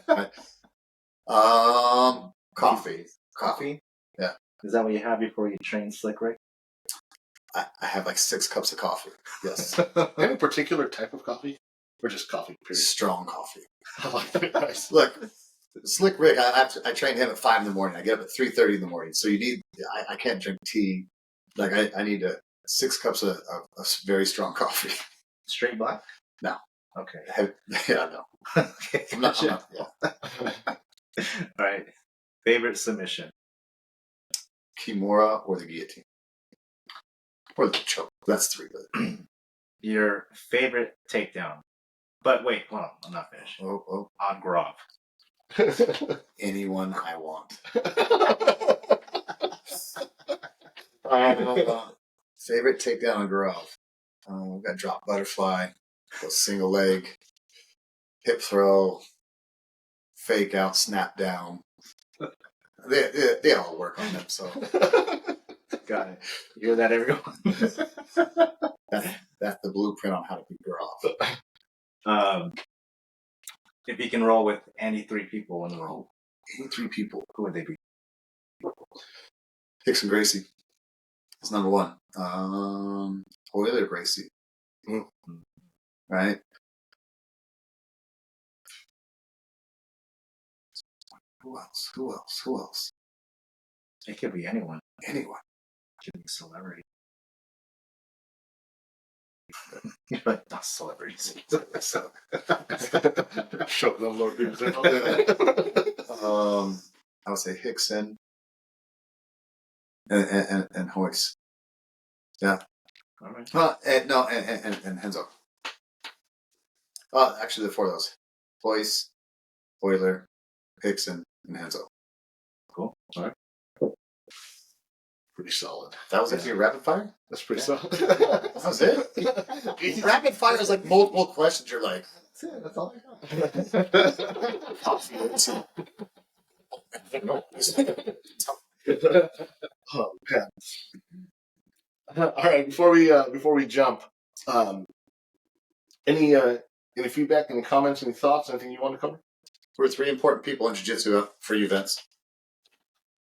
[SPEAKER 2] Right? Coffee.
[SPEAKER 3] Coffee?
[SPEAKER 2] Yeah.
[SPEAKER 3] Is that what you have before you train Slick Rick?
[SPEAKER 2] I have like 6 cups of coffee. Yes.
[SPEAKER 1] Any particular type of coffee? Or just coffee, period?
[SPEAKER 2] Strong coffee.
[SPEAKER 1] I like it. Nice.
[SPEAKER 2] Look, Slick Rick, I train him at 5 in the morning. I get up at 3:30 in the morning. So you need, I can't drink tea. Like I need 6 cups of very strong coffee.
[SPEAKER 3] Straight black?
[SPEAKER 2] No.
[SPEAKER 3] Okay.
[SPEAKER 2] Yeah, no.
[SPEAKER 3] Okay.
[SPEAKER 2] I'm not, yeah.
[SPEAKER 3] All right. Favorite submission?
[SPEAKER 2] Kimura or the guillotine. Or the choke. That's 3. But
[SPEAKER 3] Your favorite takedown? But wait, hold on. I'm not finished.
[SPEAKER 2] oh.
[SPEAKER 3] On Grov.
[SPEAKER 2] Anyone I want. Favorite takedown on Grove. We've got drop butterfly, go single leg, hip throw, fake out, snap down. They all work on them. So
[SPEAKER 3] Got it. You hear that, everyone?
[SPEAKER 2] that's the blueprint on how to beat Grove.
[SPEAKER 3] If you can roll with any 3 people in the room,
[SPEAKER 2] Any 3 people.
[SPEAKER 3] who would they be?
[SPEAKER 2] Hicks and Gracie. That's number 1. Hoyler Gracie. Right? Who else?
[SPEAKER 3] It could be anyone.
[SPEAKER 2] Anyone.
[SPEAKER 3] It could be a celebrity. But not celebrities.
[SPEAKER 2] So,
[SPEAKER 1] Show them Lord Beavis.
[SPEAKER 2] I would say Hickson and Hoyce. Yeah.
[SPEAKER 3] All right.
[SPEAKER 2] And Henzo. Actually, the 4 of those: Hoyce, Euler, Hickson, and Henzo.
[SPEAKER 3] Cool. All right.
[SPEAKER 1] Pretty solid.
[SPEAKER 2] That was it for your rapid fire?
[SPEAKER 1] That's pretty solid.
[SPEAKER 2] That was it? Rapid fire is like multiple questions. You're like,
[SPEAKER 1] That's it. That's all I got. Oh man! All right, before we jump, any feedback, any comments, any thoughts, anything you want to cover?
[SPEAKER 2] Who are 3 important people in jiu-jitsu for you, Vince?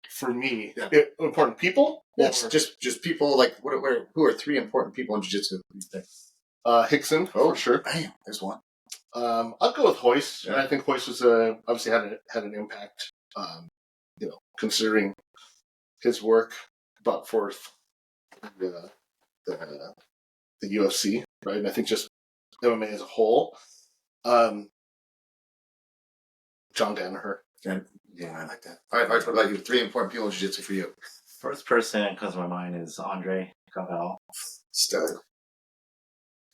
[SPEAKER 1] For me,
[SPEAKER 2] Yeah.
[SPEAKER 1] important people.
[SPEAKER 2] Yes,
[SPEAKER 1] Or-
[SPEAKER 2] just people like who are 3 important people in jiu-jitsu?
[SPEAKER 1] Hickson, for sure.
[SPEAKER 2] Bam, there's one.
[SPEAKER 1] I'll go with Hoyce.
[SPEAKER 2] Yeah.
[SPEAKER 1] And I think Hoyce was obviously had an impact. Considering his work brought forth the UFC, right? And I think just MMA as a whole. John Danaher.
[SPEAKER 2] Yeah, I like that. All right, what about you? 3 important people in jiu-jitsu for you.
[SPEAKER 3] First person that comes to my mind is Andre Cavell.
[SPEAKER 2] Stud.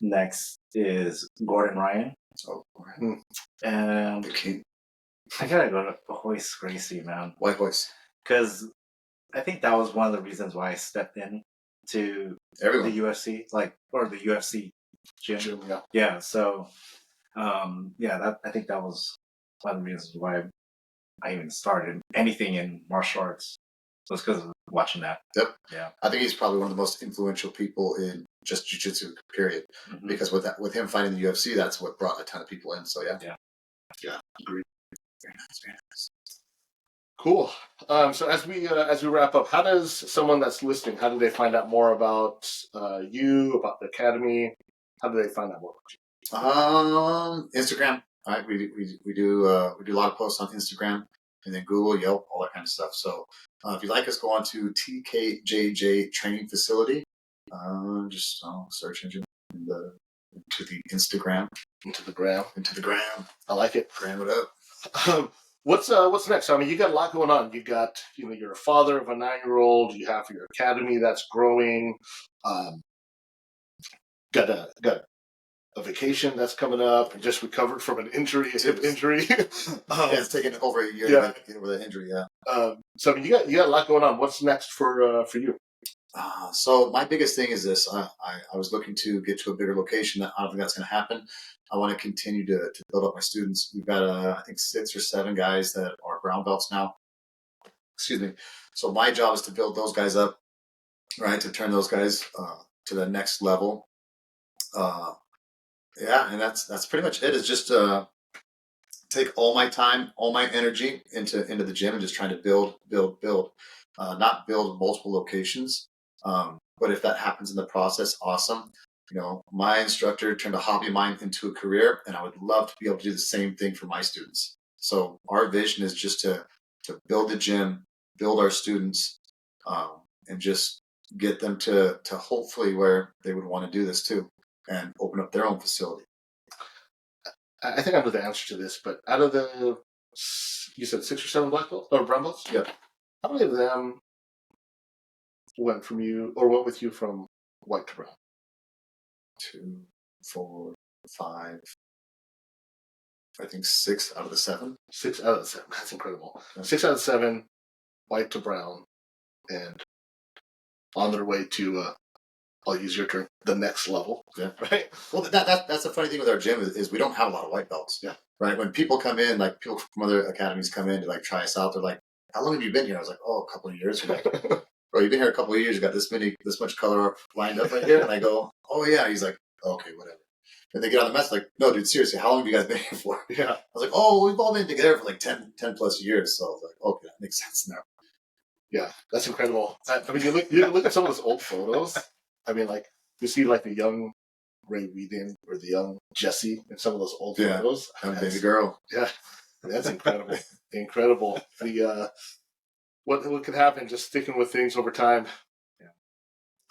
[SPEAKER 3] Next is Gordon Ryan.
[SPEAKER 2] Oh,
[SPEAKER 3] And
[SPEAKER 2] the king.
[SPEAKER 3] I gotta go to Hoist Gracie, man.
[SPEAKER 2] White voice.
[SPEAKER 3] Because I think that was one of the reasons why I stepped in to
[SPEAKER 2] Everyone.
[SPEAKER 3] the UFC, or the UFC gym.
[SPEAKER 1] Jim, yeah.
[SPEAKER 3] Yeah, so, I think that was one of the reasons why I even started anything in martial arts. So it's because of watching that.
[SPEAKER 2] Yep.
[SPEAKER 3] Yeah.
[SPEAKER 2] I think he's probably one of the most influential people in just jiu-jitsu, period.
[SPEAKER 3] Mhm.
[SPEAKER 2] Because with him fighting the UFC, that's what brought a ton of people in. So yeah.
[SPEAKER 1] Yeah, agreed.
[SPEAKER 2] Very nice, very nice.
[SPEAKER 1] Cool. So as we wrap up, how does someone that's listening, how do they find out more about you, about the academy? How do they find out more about you?
[SPEAKER 2] Instagram, All right, we do a lot of posts on Instagram and then Google, Yelp, all that kind of stuff. So if you like us, go on to TKJJ Training Facility. Just search engine into the Instagram,
[SPEAKER 1] Into the gram.
[SPEAKER 2] into the gram.
[SPEAKER 1] I like it.
[SPEAKER 2] Gram it up.
[SPEAKER 1] What's next? I mean, you got a lot going on. You got, you're a father of a 9-year-old. You have your academy that's growing. Got a vacation that's coming up. Just recovered from an injury, a hip injury.
[SPEAKER 2] It's taken over a year to get over the injury. Yeah.
[SPEAKER 1] So I mean, you got a lot going on. What's next for you?
[SPEAKER 2] So my biggest thing is this. I was looking to get to a bigger location. I don't think that's going to happen. I want to continue to build up my students. We've got, I think, 6 or 7 guys that are brown belts now. Excuse me. So my job is to build those guys up, right? To turn those guys to the next level. And that's pretty much it. It's just take all my time, all my energy into the gym and just trying to build. Not build multiple locations. But if that happens in the process, awesome. My instructor turned a hobby of mine into a career, and I would love to be able to do the same thing for my students. So our vision is just to build the gym, build our students, and just get them to hopefully where they would want to do this too, and open up their own facility.
[SPEAKER 1] I think I know the answer to this, but out of you said 6 or 7 black belts or brown belts?
[SPEAKER 2] Yeah.
[SPEAKER 1] How many of them went with you from white to brown?
[SPEAKER 2] 2, 4, 5. I think 6 out of the 7.
[SPEAKER 1] 6 out of the 7. That's incredible. Yeah. 6 out of 7, white to brown, and on their way to, I'll use your term, the next level.
[SPEAKER 2] Yeah.
[SPEAKER 1] Right?
[SPEAKER 2] Well, that's the funny thing with our gym is we don't have a lot of white belts.
[SPEAKER 1] Yeah.
[SPEAKER 2] Right? When people come in, like people from other academies come in to like try us out, they're like, how long have you been here? I was like, a couple of years. Like, bro, you've been here a couple of years. You got this much color lined up right here. And I go, oh yeah. He's like, okay, whatever. And they get on the mess like, no, dude, seriously, how long have you guys been here for?
[SPEAKER 1] Yeah. I
[SPEAKER 2] was like, oh, we've all been together for like 10 plus years. So I was like, okay, that makes sense now.
[SPEAKER 1] Yeah, that's incredible. I mean, you look at some of those old photos. I mean, like, you see like the young Ray Whedon or the young Jesse in some of those old photos.
[SPEAKER 2] And baby girl.
[SPEAKER 1] Yeah, that's incredible. Incredible. The what could happen just sticking with things over time. Yeah.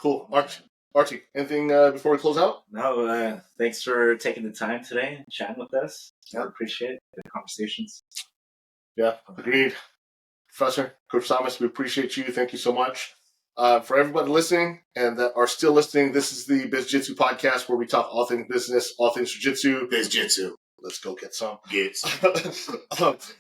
[SPEAKER 1] Cool. Archie, anything before we close out?
[SPEAKER 3] No, thanks for taking the time today and chatting with us. I appreciate the conversations.
[SPEAKER 1] Yeah, agreed. Professor, Coach Thomas, we appreciate you. Thank you so much. For everybody listening and that are still listening, this is the Biz Jitsu podcast where we talk all things business, all things jiu-jitsu.
[SPEAKER 2] Biz Jitsu.
[SPEAKER 1] Let's go get some.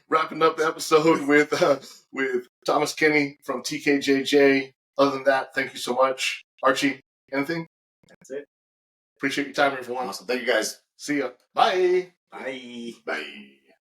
[SPEAKER 2] Wrapping
[SPEAKER 1] up the episode with Thomas Kenney from TKJJ. Other than that, thank you so much. Archie, anything?
[SPEAKER 3] That's it.
[SPEAKER 1] Appreciate your time, everyone.
[SPEAKER 2] Awesome. Thank you, guys.
[SPEAKER 1] See ya. Bye.
[SPEAKER 3] Bye.
[SPEAKER 2] Bye.